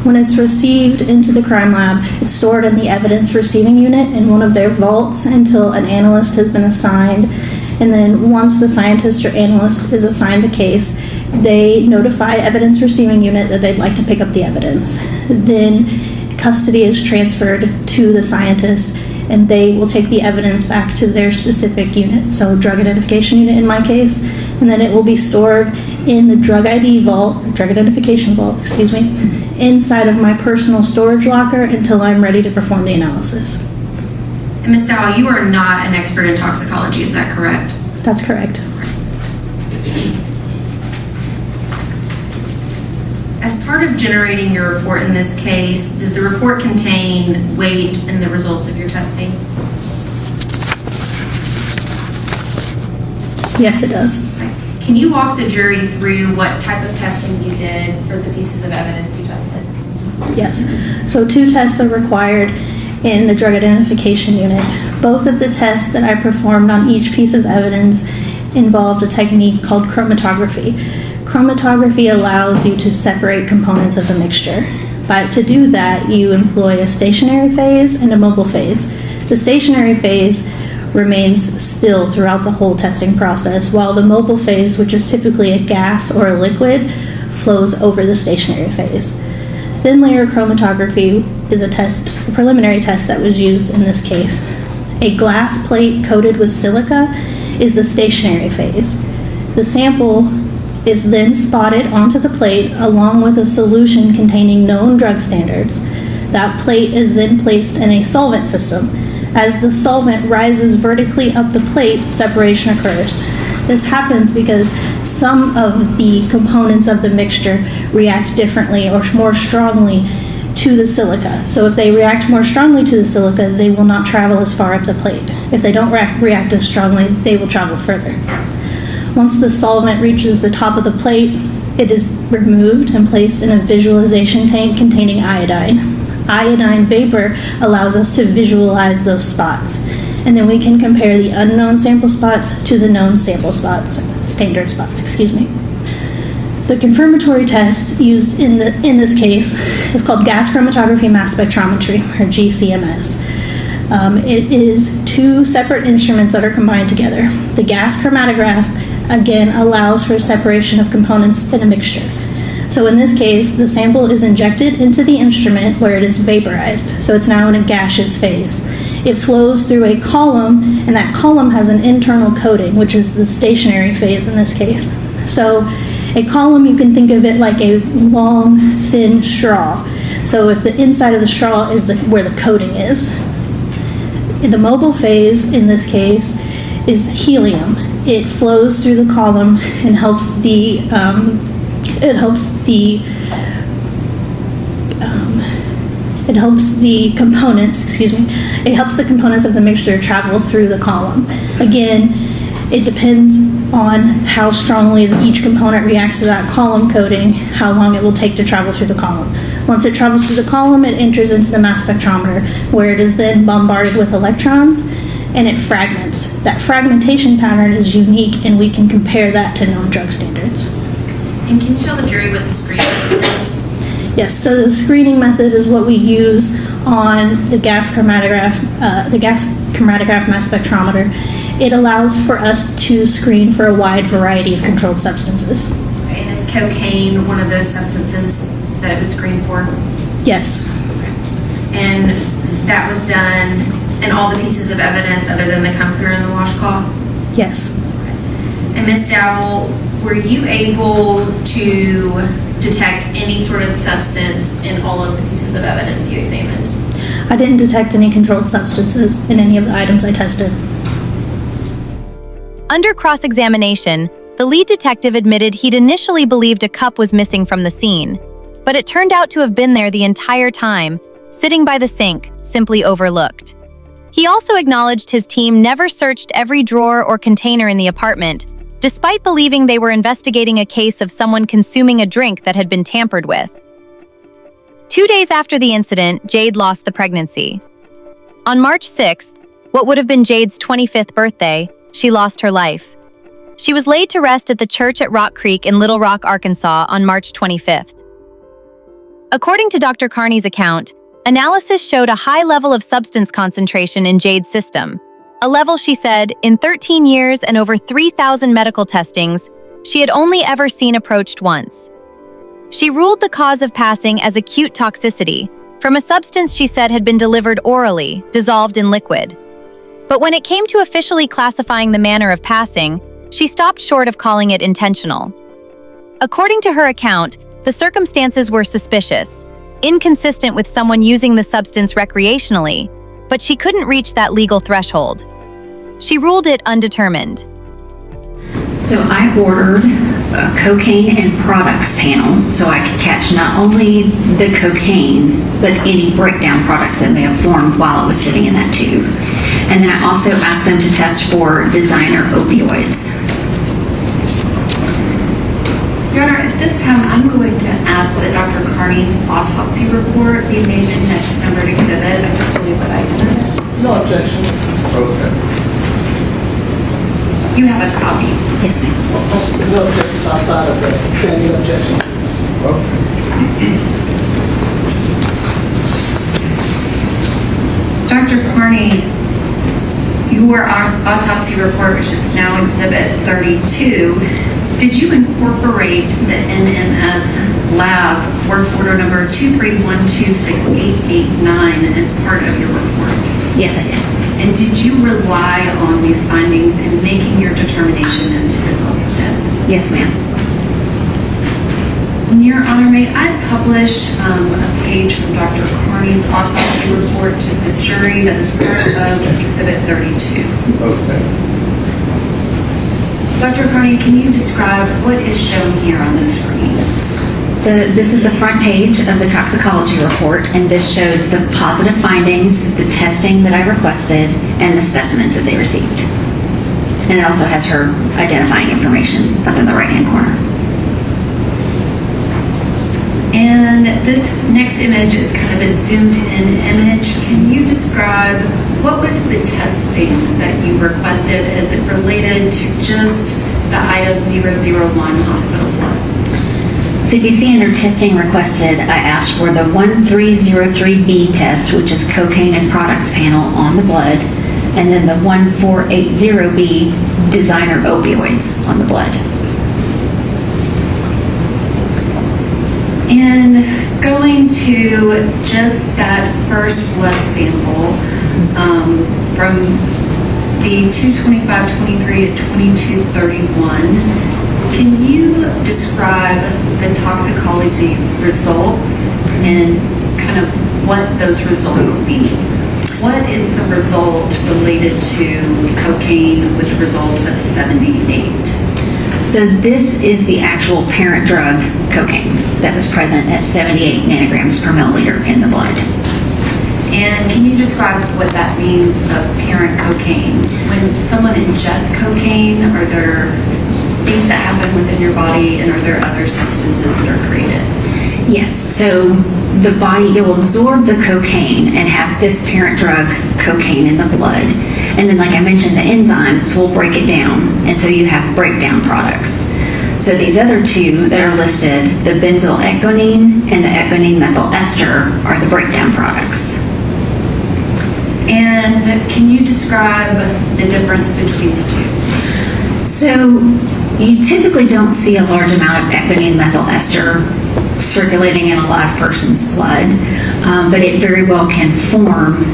When it's received into the crime lab, it's stored in the evidence receiving unit in one of their vaults until an analyst has been assigned. And then once the scientist or analyst is assigned the case, they notify evidence receiving unit that they'd like to pick up the evidence. Then custody is transferred to the scientist and they will take the evidence back to their specific unit, so drug identification unit in my case, and then it will be stored in the drug identification vault, inside of my personal storage locker until I'm ready to perform the analysis. And Ms. Dowell, you are not an expert in toxicology, is that correct? That's correct. As part of generating your report in this case, does the report contain weight and the results of your testing? Yes, it does. Can you walk the jury through what type of testing you did for the pieces of evidence you tested? Yes. So 2 tests are required in the drug identification unit. Both of the tests that I performed on each piece of evidence involved a technique called chromatography. Chromatography allows you to separate components of a mixture. But to do that, you employ a stationary phase and a mobile phase. The stationary phase remains still throughout the whole testing process, while the mobile phase, which is typically a gas or a liquid, flows over the stationary phase. Thin layer chromatography is a preliminary test that was used in this case. A glass plate coated with silica is the stationary phase. The sample is then spotted onto the plate along with a solution containing known drug standards. That plate is then placed in a solvent system. As the solvent rises vertically up the plate, separation occurs. This happens because some of the components of the mixture react differently or more strongly to the silica. So if they react more strongly to the silica, they will not travel as far up the plate. If they don't react as strongly, they will travel further. Once the solvent reaches the top of the plate, it is removed and placed in a visualization tank containing iodine. iodine vapor allows us to visualize those spots. And then we can compare the unknown sample spots to the known sample spots, standard spots, excuse me. The confirmatory test used in this case is called gas chromatography mass spectrometry, or GCMS. It is two separate instruments that are combined together. The gas chromatograph, again, allows for separation of components in a mixture. So in this case, the sample is injected into the instrument where it is vaporized, so it's now in a gaseous phase. It flows through a column, and that column has an internal coating, which is the stationary phase in this case. So a column, you can think of it like a long, thin straw. So if the inside of the straw is where the coating is. In the mobile phase, in this case, is helium. It flows through the column and helps the components, it helps the components of the mixture travel through the column. Again, it depends on how strongly each component reacts to that column coating, how long it will take to travel through the column. Once it travels through the column, it enters into the mass spectrometer, where it is then bombarded with electrons, and it fragments. That fragmentation pattern is unique, and we can compare that to known drug standards. And can you tell the jury what the screening is? Yes, so the screening method is what we use on the gas chromatograph mass spectrometer. It allows for us to screen for a wide variety of controlled substances. And is cocaine one of those substances that it would screen for? Yes. And that was done in all the pieces of evidence other than the comforter and the washcloth? Yes. And Ms. Dowell, were you able to detect any sort of substance in all of the pieces of evidence you examined? I didn't detect any controlled substances in any of the items I tested. Under cross-examination, the lead detective admitted he'd initially believed a cup was missing from the scene, but it turned out to have been there the entire time, sitting by the sink, simply overlooked. He also acknowledged his team never searched every drawer or container in the apartment, despite believing they were investigating a case of someone consuming a drink that had been tampered with. 2 days after the incident, Jade lost the pregnancy. On March 6th, what would have been Jade's 25th birthday, she lost her life. She was laid to rest at the church at Rock Creek in Little Rock, Arkansas on March 25th. According to Dr. Carney's account, analysis showed a high level of substance concentration in Jade's system, a level, she said, in 13 years and over 3,000 medical testings, she had only ever seen approached once. She ruled the cause of passing as acute toxicity, from a substance she said had been delivered orally, dissolved in liquid. But when it came to officially classifying the manner of passing, she stopped short of calling it intentional. According to her account, the circumstances were suspicious, inconsistent with someone using the substance recreationally, but she couldn't reach that legal threshold. She ruled it undetermined. So I ordered a cocaine and products panel so I could catch not only the cocaine, but any breakdown products that may have formed while it was sitting in that tube. And then I also asked them to test for designer opioids. Your Honor, at this time, I'm going to ask that Dr. Carney's autopsy report be made the next numbered exhibit. I don't believe that I can. No objection. Okay. You have a copy. Yes, ma'am. No objections outside of the standing objections. Dr. Carney, your autopsy report, which is now exhibit 32, did you incorporate the NMS lab work order number 231268889 as part of your report? Yes, I did. And did you rely on these findings in making your determination as to the cause of death? Yes, ma'am. Your Honor, may I publish a page from Dr. Carney's autopsy report to the jury that is part of Exhibit 32? Okay. Dr. Carney, can you describe what is shown here on the screen? This is the front page of the toxicology report, and this shows the positive findings, the testing that I requested, and the specimens that they received. And it also has her identifying information up in the right-hand corner. And this next image is kind of a zoomed in image. Can you describe what was the testing that you requested as it related to just the item 001 hospital blood? So if you see under testing requested, I asked for the 1303B test, which is cocaine and products panel on the blood, and then the 1480B designer opioids on the blood. And going to just that first blood sample from the 225-23 at 2231, can you describe the toxicology results and kind of what those results mean? What is the result related to cocaine with the result of 78? So this is the actual parent drug, cocaine, that was present at 78 nanograms per milliliter in the blood. And can you describe what that means of parent cocaine? When someone ingests cocaine, are there things that happen within your body, and are there other substances that are created? Yes, so the body, you'll absorb the cocaine and have this parent drug, cocaine, in the blood. And then, like I mentioned, the enzymes will break it down, and so you have breakdown products. So these other two that are listed, the benzyl ecgonine and the ecgonine methyl ester, are the breakdown products. And can you describe the difference between the two? So you typically don't see a large amount of ecgonine methyl ester circulating in a live person's blood, but it very well can form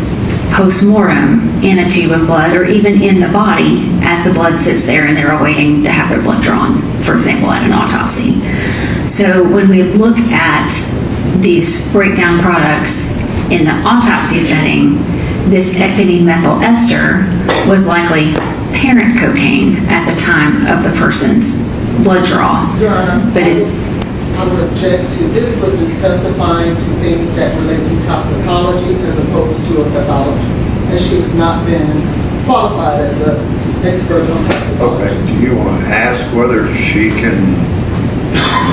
post-mortem in a tube of blood or even in the body as the blood sits there and they're awaiting to have their blood drawn, for example, at an autopsy. So when we look at these breakdown products in the autopsy setting, this ecgonine methyl ester was likely parent cocaine at the time of the person's blood draw. Your Honor, but it's I would object to this witness testifying to things that relate to toxicology as opposed to a pathologist, and she has not been qualified as an expert on toxicology. Okay, do you want to ask whether she can,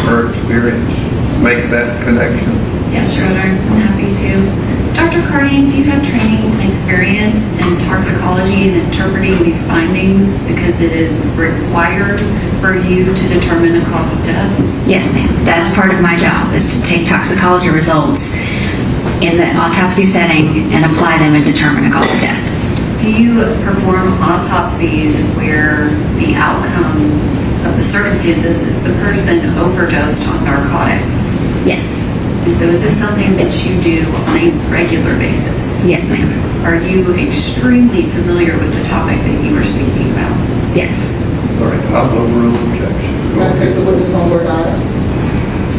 her experience, make that connection? Yes, Your Honor, I'm happy to. Dr. Carney, do you have training and experience in toxicology and interpreting these findings because it is required for you to determine a cause of death? Yes, ma'am. That's part of my job, is to take toxicology results in the autopsy setting and apply them and determine a cause of death. Do you perform autopsies where the outcome of the circumstances is the person overdosed on narcotics? Yes. And so is this something that you do on a regular basis? Yes, ma'am. Are you extremely familiar with the topic that you were speaking about? Yes. All right, I'll overrule objection. Can I take the witness on word item?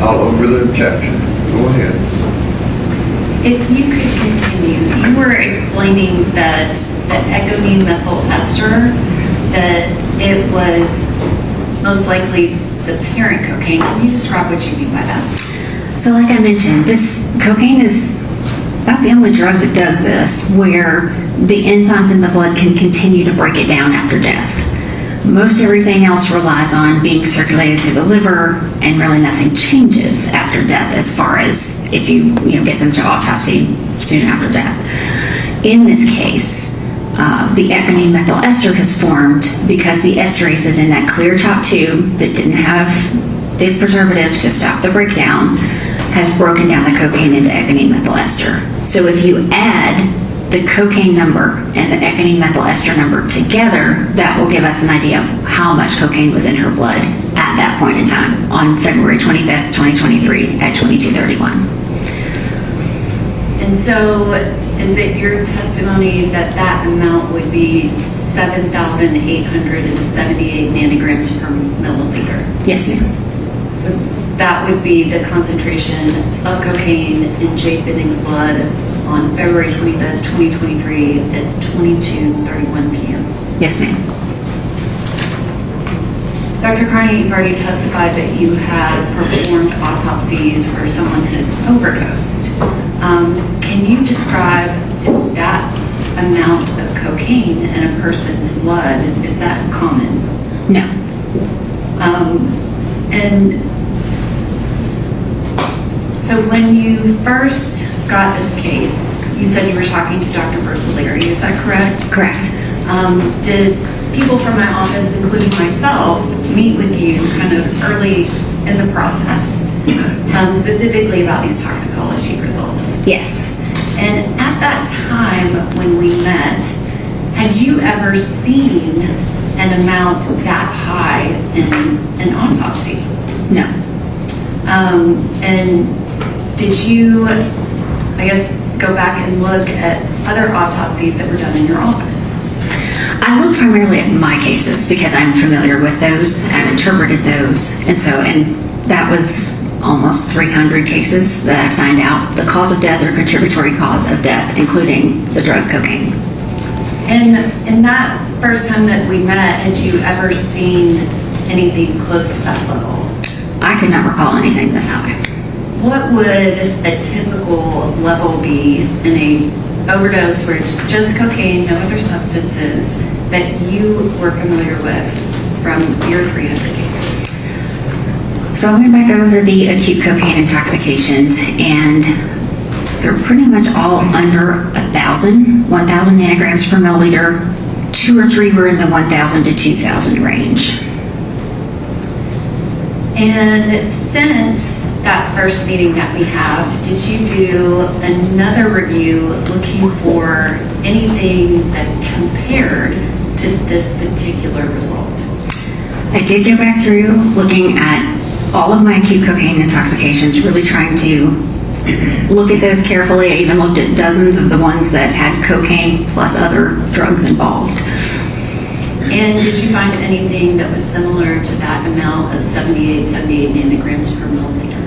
I'll overrule objection. Go ahead. If you could continue, you were explaining that the ecgonine methyl ester, that it was most likely the parent cocaine. Can you describe what you mean by that? So like I mentioned, this cocaine is about the only drug that does this, where the enzymes in the blood can continue to break it down after death. Most everything else relies on being circulated through the liver, and really nothing changes after death as far as if you get them to autopsy soon after death. In this case, the ecgonine methyl ester has formed because the esterase is in that clear top tube that didn't have the preservative to stop the breakdown, has broken down the cocaine into ecgonine methyl ester. So if you add the cocaine number and the ecgonine methyl ester number together, that will give us an idea of how much cocaine was in her blood at that point in time on February 25th, 2023 at 2231. And so is it your testimony that that amount would be 7,878 nanograms per milliliter? Yes, ma'am. So that would be the concentration of cocaine in Jade Benning's blood on February 25th, 2023 at 22:31 p.m. Yes, ma'am. Dr. Carney, you've already testified that you have performed autopsies where someone has overdosed. Can you describe, is that amount of cocaine in a person's blood, is that common? So when you first got this case, you said you were talking to Dr. Bertolari, is that correct? Correct. Did people from my office, including myself, meet with you kind of early in the process, specifically about these toxicology results? Yes. And at that time when we met, had you ever seen an amount that high in an autopsy? No. And did you, I guess, go back and look at other autopsies that were done in your office? I look primarily at my cases because I'm familiar with those. I've interpreted those. And that was almost 300 cases that I signed out. The cause of death or contributory cause of death, including the drug cocaine. And in that first time that we met, had you ever seen anything close to that level? I could not recall anything this high. What would a typical level be in a overdose where it's just cocaine, no other substances, that you were familiar with from your 300 cases? So I went back over the acute cocaine intoxications, and they're pretty much all under 1,000 nanograms per milliliter. 2 or 3 were in the 1,000 to 2,000 range. And since that first meeting that we have, did you do another review looking for anything that compared to this particular result? I did go back through looking at all of my acute cocaine intoxications, really trying to look at those carefully. I even looked at dozens of the ones that had cocaine plus other drugs involved. And did you find anything that was similar to that amount of 78 nanograms per milliliter?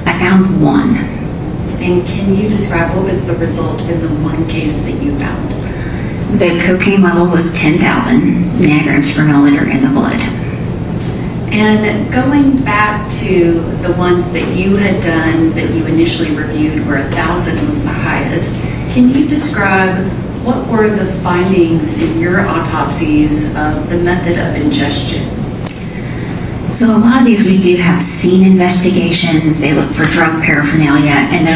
I found one. And can you describe what was the result in the one case that you found? The cocaine level was 10,000 nanograms per milliliter in the blood. And going back to the ones that you had done that you initially reviewed where 1,000 was the highest, can you describe what were the findings in your autopsies of the method of ingestion? So a lot of these we do have scene investigations. They look for drug paraphernalia, and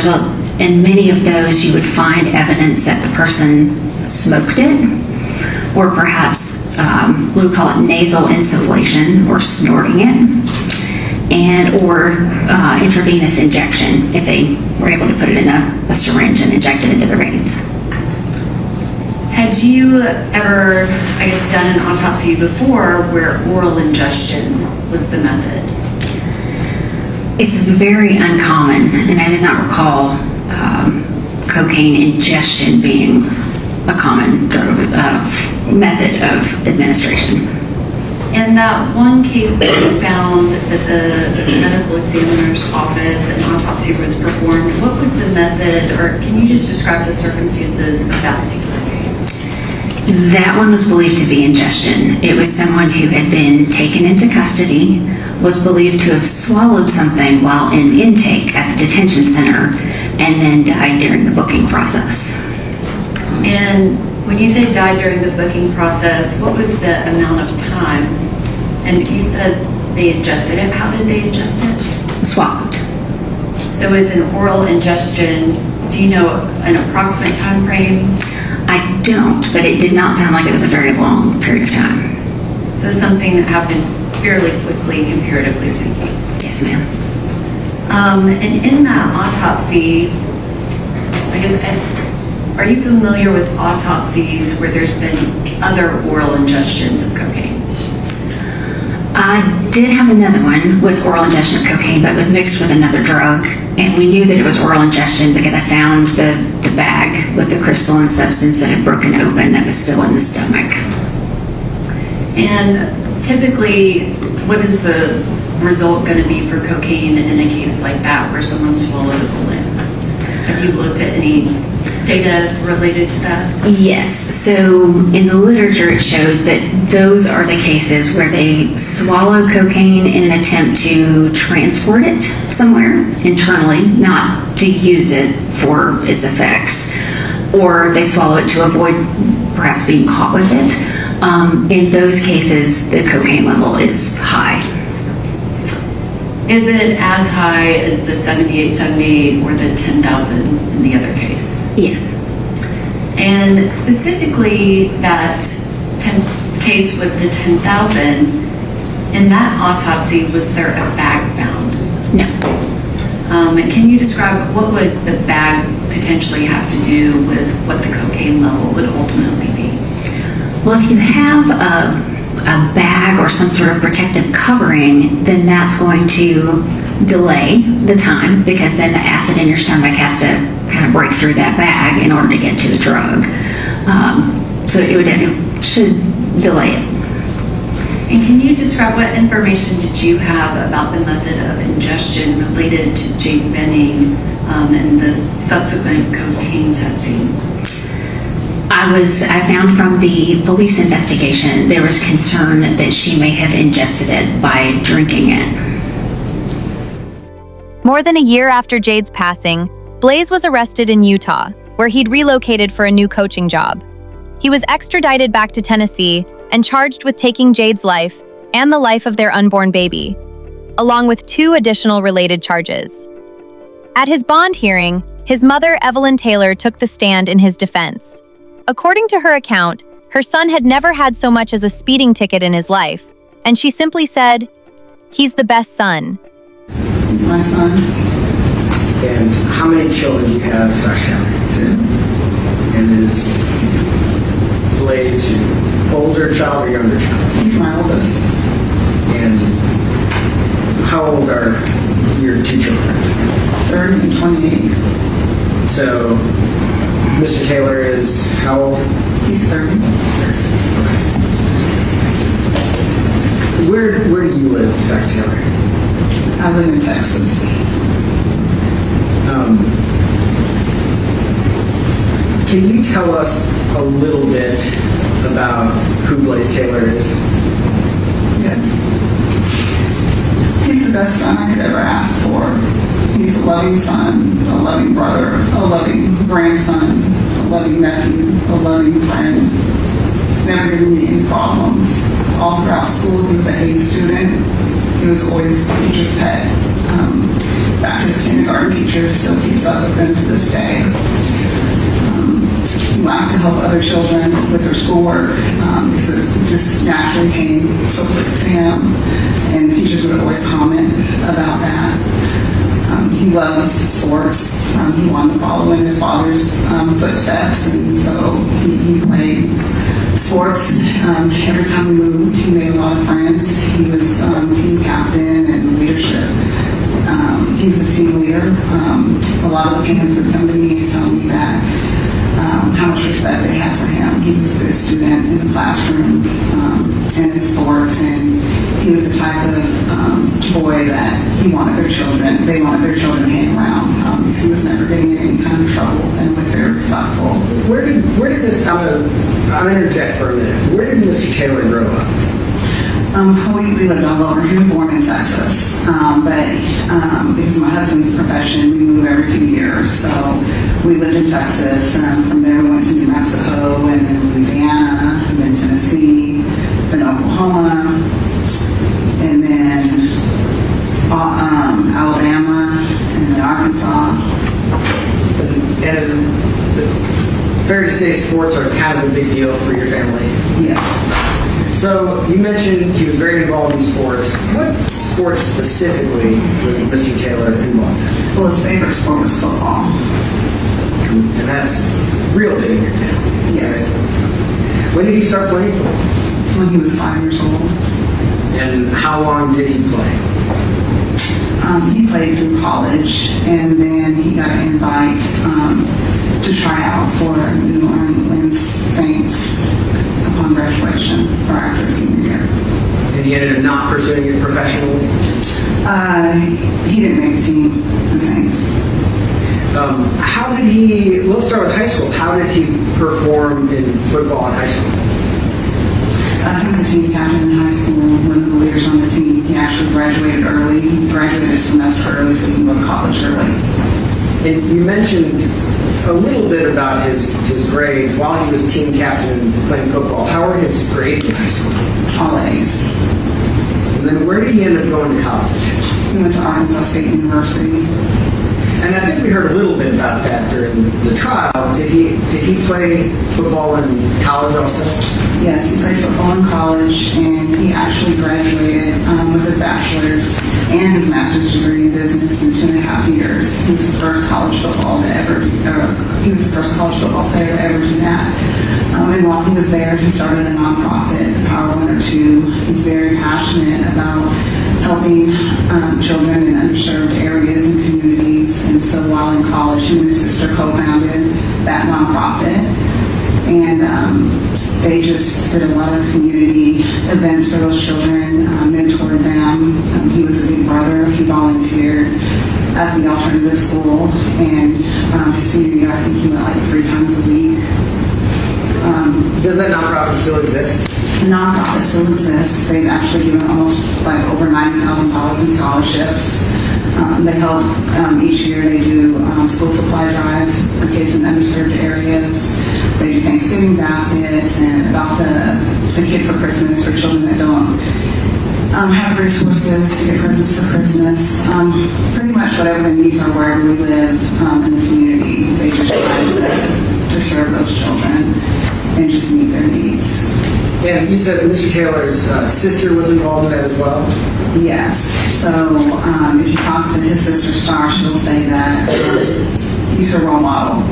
in many of those you would find evidence that the person smoked it, or perhaps we would call it nasal insufflation or snorting it, or intravenous injection if they were able to put it in a syringe and inject it into the veins. Had you ever, I guess, done an autopsy before where oral ingestion was the method? It's very uncommon, and I did not recall cocaine ingestion being a common method of administration. And that one case that you found that the medical examiner's office and autopsy was performed, what was the method, or can you just describe the circumstances of that particular case? That one was believed to be ingestion. It was someone who had been taken into custody, was believed to have swallowed something while in intake at the detention center, and then died during the booking process. And when you say died during the booking process, what was the amount of time? And you said they ingested it. How did they ingest it? Swallowed. So it was an oral ingestion. Do you know an approximate time frame? I don't, but it did not sound like it was a very long period of time. So something that happened fairly quickly, comparatively speaking. Yes, ma'am. And in that autopsy, I guess, are you familiar with autopsies where there's been other oral ingestions of cocaine? I did have another one with oral ingestion of cocaine, but it was mixed with another drug. And we knew that it was oral ingestion because I found the bag with the crystalline substance that had broken open that was still in the stomach. And typically, what is the result going to be for cocaine in a case like that where someone swallowed a bullet? Have you looked at any data related to that? Yes. So in the literature, it shows that those are the cases where they swallow cocaine in an attempt to transport it somewhere internally, not to use it for its effects, or they swallow it to avoid perhaps being caught with it. In those cases, the cocaine level is high. Is it as high as the 7878 or the 10,000 in the other case? Yes. And specifically that case with the 10,000, in that autopsy, was there a bag found? No. And can you describe what would the bag potentially have to do with what the cocaine level would ultimately be? Well, if you have a bag or some sort of protective covering, then that's going to delay the time, because then the acid in your stomach has to kind of break through that bag in order to get to the drug. So it should delay it. And can you describe what information did you have about the method of ingestion related to Jade Benning and the subsequent cocaine testing? I found from the police investigation there was concern that she may have ingested it by drinking it. More than a year after Jade's passing, Blaise was arrested in Utah, where he'd relocated for a new coaching job. He was extradited back to Tennessee and charged with taking Jade's life and the life of their unborn baby, along with 2 additional related charges. At his bond hearing, his mother, Evelyn Taylor, took the stand in his defense. According to her account, her son had never had so much as a speeding ticket in his life, and she simply said, "He's the best son." He's my son. And how many children do you have, Dr. Taylor? 2. And is Blaise your older child or younger child? He's my oldest. And how old are your 2 children? 30 and 28. So, Mr. Taylor is how old? He's 30. Where do you live, Dr. Taylor? I live in Texas. Can you tell us a little bit about who Blaise Taylor is? Yes. He's the best son I could ever ask for. He's a loving son, a loving brother, a loving grandson, a loving nephew, a loving friend. He's never given me any problems. All throughout school, he was an A student. He was always the teacher's pet. Baptist kindergarten teacher, still keeps up with them to this day. He liked to help other children with their schoolwork because it just naturally came so quick to him. And the teachers would always comment about that. He loves sports. He wanted to follow in his father's footsteps, and so he played sports. Every time we moved, he made a lot of friends. He was team captain and leadership. He was a team leader. A lot of the parents would come to me and tell me that how much respect they had for him. He was a good student in the classroom and in sports, and he was the type of boy that they wanted their children to hang around because he was never getting in any kind of trouble and was very respectful. Where did this, I'm going to interject for a minute. Where did Mr. Taylor grow up? We lived all over. He was born in Texas, but because of my husband's profession, we move every few years. So we lived in Texas. From there, we went to New Mexico, and then Louisiana, and then Tennessee, then Oklahoma, and then Alabama, and then Arkansas. And is it fair to say sports are kind of a big deal for your family? Yes. So you mentioned he was very involved in sports. What sports specifically was Mr. Taylor involved in? Well, his favorite sport was football. And that's real big in your family. Yes. When did he start playing football? When he was 5 years old. And how long did he play? He played through college, and then he got an invite to try out for the New Orleans Saints upon graduation or after senior year. And he ended up not pursuing it professionally? He didn't make the team, the Saints. How did he, let's start with high school. How did he perform in football in high school? He was a team captain in high school, one of the leaders on the team. He actually graduated early. He graduated a semester early so he can go to college early. And you mentioned a little bit about his grades while he was team captain and playing football. How were his grades in high school? All A's. And then where did he end up going to college? He went to Arkansas State University. And I think we heard a little bit about that during the trial. Did he play football in college also? Yes, he played football in college, and he actually graduated with his bachelor's and his master's degree in business in 2.5 years. He was the first college football player to ever do that. And while he was there, he started a nonprofit, the Power 102. He's very passionate about helping children in underserved areas and communities. And so while in college, he and his sister co-founded that nonprofit. And they just did a lot of community events for those children, mentored them. He was a big brother. He volunteered at the alternative school. And his senior year, I think he went like 3 times a week. Does that nonprofit still exist? The nonprofit still exists. They've actually given almost like over $90,000 in scholarships. They help each year. They do school supply drives for kids in underserved areas. They do Thanksgiving baskets and about the kid for Christmas for children that don't have resources to get presents for Christmas. Pretty much whatever the needs are wherever we live in the community, they just try to serve those children and just meet their needs. And you said that Mr. Taylor's sister was involved in that as well? Yes. So if you talk to his sister Star, she'll say that he's her role model.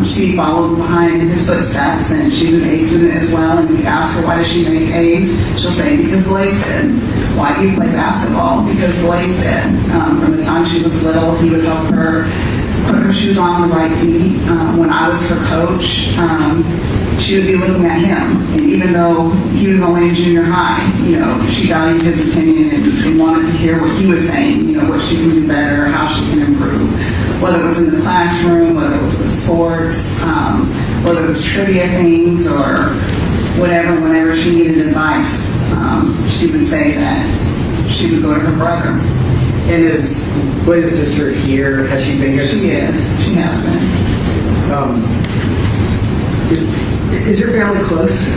She followed behind in his footsteps, and she's an A student as well. And if you ask her why does she make A's, she'll say because Blaise did. Why do you play basketball? Because Blaise did. From the time she was little, he would help her put her shoes on the right feet. When I was her coach, she would be looking at him, and even though he was only in junior high, she valued his opinion and wanted to hear what he was saying, what she can do better, how she can improve, whether it was in the classroom, whether it was with sports, whether it was trivia things or whatever. Whenever she needed advice, she would say that she would go to her brother. And is Blaise's sister here? Has she been here? She is. She has been. Is your family close?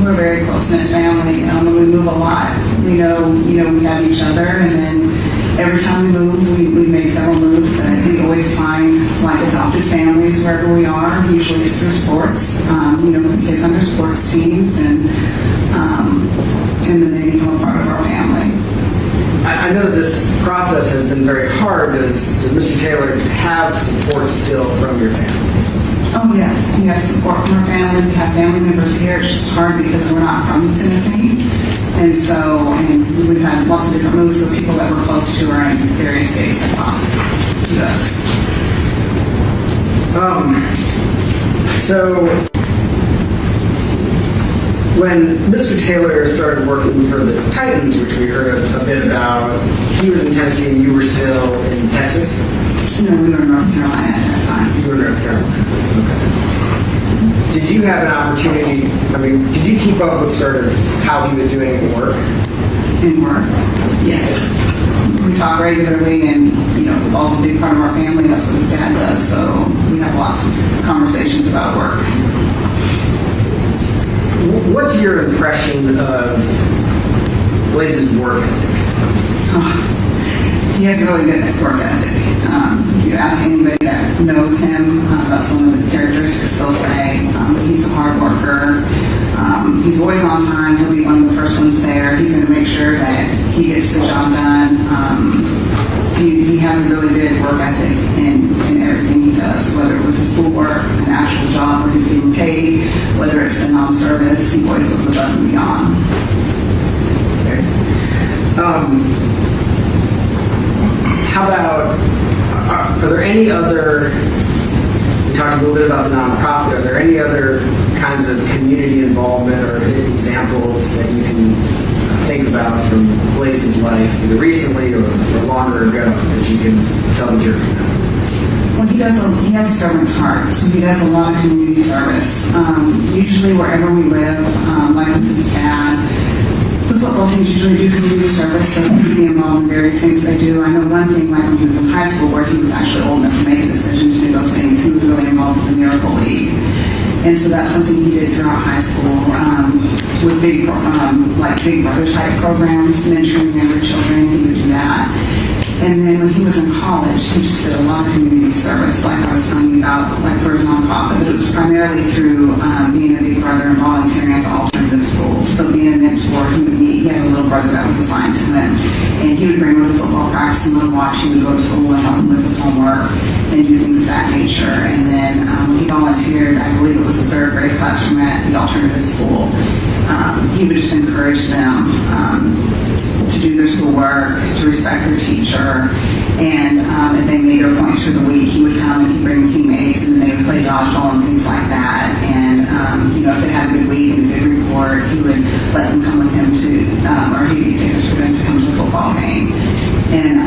We're a very close-knit family. We move a lot. We know we have each other, and then every time we move, we make several moves, but we always find like adopted families wherever we are. Usually it's through sports, with the kids under sports teams, and then they become a part of our family. I know that this process has been very hard. Does Mr. Taylor have support still from your family? Oh yes, he has support from our family. We have family members here. It's just hard because we're not from Tennessee. And we've had lots of different moves, so people that we're close to are in various states across the U.S. So when Mr. Taylor started working for the Titans, which we heard a bit about, he was in Tennessee and you were still in Texas? No, we were in North Carolina at that time. You were in North Carolina. Okay. Did you have an opportunity, did you keep up with sort of how he was doing at work? In work, yes. We talk regularly, and football's a big part of our family. That's what his dad does, so we have lots of conversations about work. What's your impression of Blaise's work ethic? He has really good work ethic. If you ask anybody that knows him, that's one of the characteristics they'll say. He's a hard worker. He's always on time. He'll be one of the first ones there. He's going to make sure that he gets the job done. He has a really good work ethic in everything he does, whether it was his schoolwork, an actual job where he's getting paid, whether it's a non-service, he always goes above and beyond. Okay. How about, are there any other, we talked a little bit about the nonprofit, are there any other kinds of community involvement or examples that you can think about from Blaise's life, either recently or longer ago, that you can tell the jury about? Well, he has a servant's heart, so he does a lot of community service. Usually wherever we live, like with his dad, the football teams usually do community service, so he can be involved in various things they do. I know one thing, like when he was in high school, where he was actually old enough to make a decision to do those things, he was really involved with the Miracle League. And so that's something he did throughout high school, with Big Brother type programs, mentoring younger children. He would do that. And then when he was in college, he just did a lot of community service, like I was telling you about, like for his nonprofit. It was primarily through being a big brother and volunteering at the alternative school. So being a mentor, he had a little brother that was assigned to him, and he would bring him to football practice and let him watch. He would go to school and help him with his homework and do things of that nature. And then he volunteered, I believe it was the 3rd grade classroom at the alternative school. He would just encourage them to do their schoolwork, to respect their teacher, and if they made their points for the week, he would come and he'd bring teammates, and then they would play dodgeball and things like that. And if they had a good week and a good report, he would let them come with him to, or he'd get tickets for them to come to the football game. And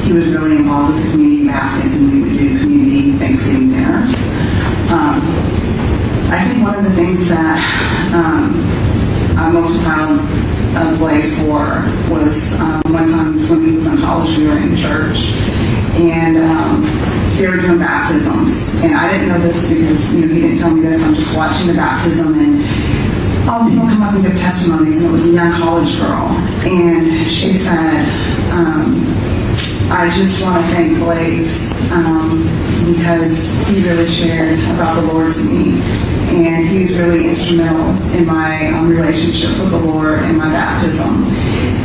he was really involved with the community baskets, and we would do community Thanksgiving dinners. I think one of the things that I'm most proud of Blaise for was one time when he was in college, we were in church, and they were doing baptisms. And I didn't know this because he didn't tell me this. I'm just watching the baptism, and all the people come up and give testimonies, and it was a young college girl, and she said, I just want to thank Blaise because he really shared about the Lord to me, and he was really instrumental in my relationship with the Lord and my baptism.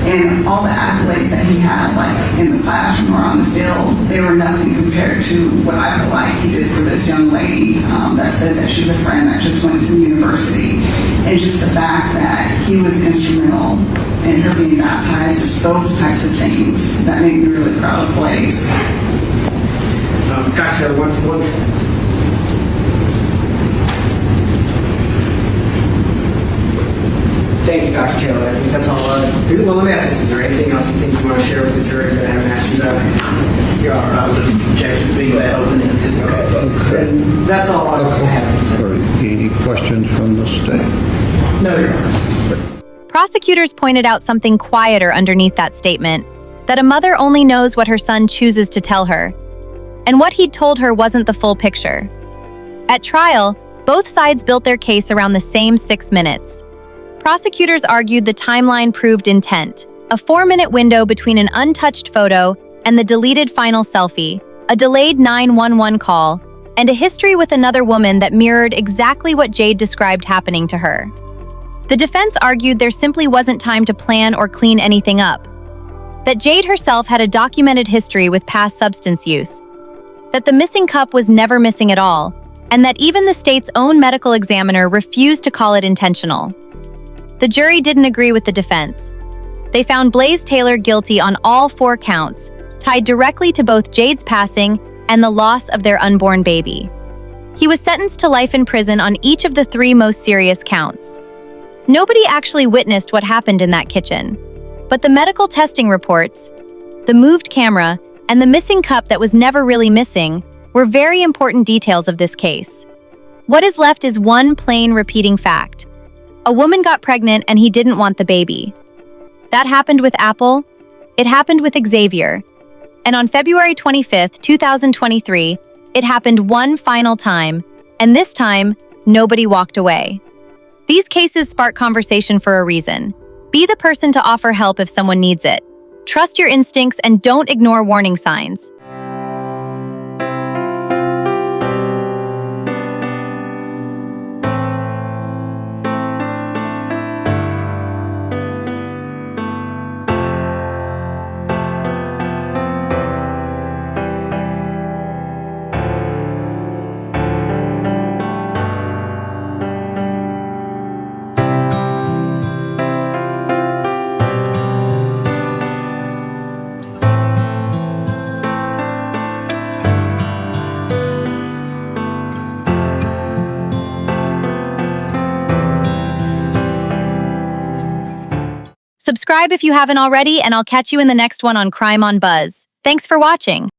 And all the accolades that he had, like in the classroom or on the field, they were nothing compared to what I feel like he did for this young lady that said that she's a friend that just went to the university. And just the fact that he was instrumental in her being baptized, it's those types of things that make me really proud of Blaise. Dr. Taylor, one Thank you, Dr. Taylor. I think that's all. Well, let me ask this. Is there anything else you think you want to share with the jury that I haven't asked you about? You're all right. I would object to being that open-ended. Okay. That's all I have. Any questions from the state? No, Your Honor. Prosecutors pointed out something quieter underneath that statement, that a mother only knows what her son chooses to tell her. And what he'd told her wasn't the full picture. At trial, both sides built their case around the same 6 minutes. Prosecutors argued the timeline proved intent, a 4-minute window between an untouched photo and the deleted final selfie, a delayed 911 call, and a history with another woman that mirrored exactly what Jade described happening to her. The defense argued there simply wasn't time to plan or clean anything up, that Jade herself had a documented history with past substance use, that the missing cup was never missing at all, and that even the state's own medical examiner refused to call it intentional. The jury didn't agree with the defense. They found Blaise Taylor guilty on all 4 counts, tied directly to both Jade's passing and the loss of their unborn baby. He was sentenced to life in prison on each of the 3 most serious counts. Nobody actually witnessed what happened in that kitchen, but the medical testing reports, the moved camera, and the missing cup that was never really missing were very important details of this case. What is left is one plain repeating fact. A woman got pregnant and he didn't want the baby. That happened with Apple. It happened with Xavier. And on February 25th, 2023, it happened one final time, and this time, nobody walked away. These cases spark conversation for a reason. Be the person to offer help if someone needs it. Trust your instincts and don't ignore warning signs. Subscribe if you haven't already, and I'll catch you in the next one on Crime on Buzz. Thanks for watching.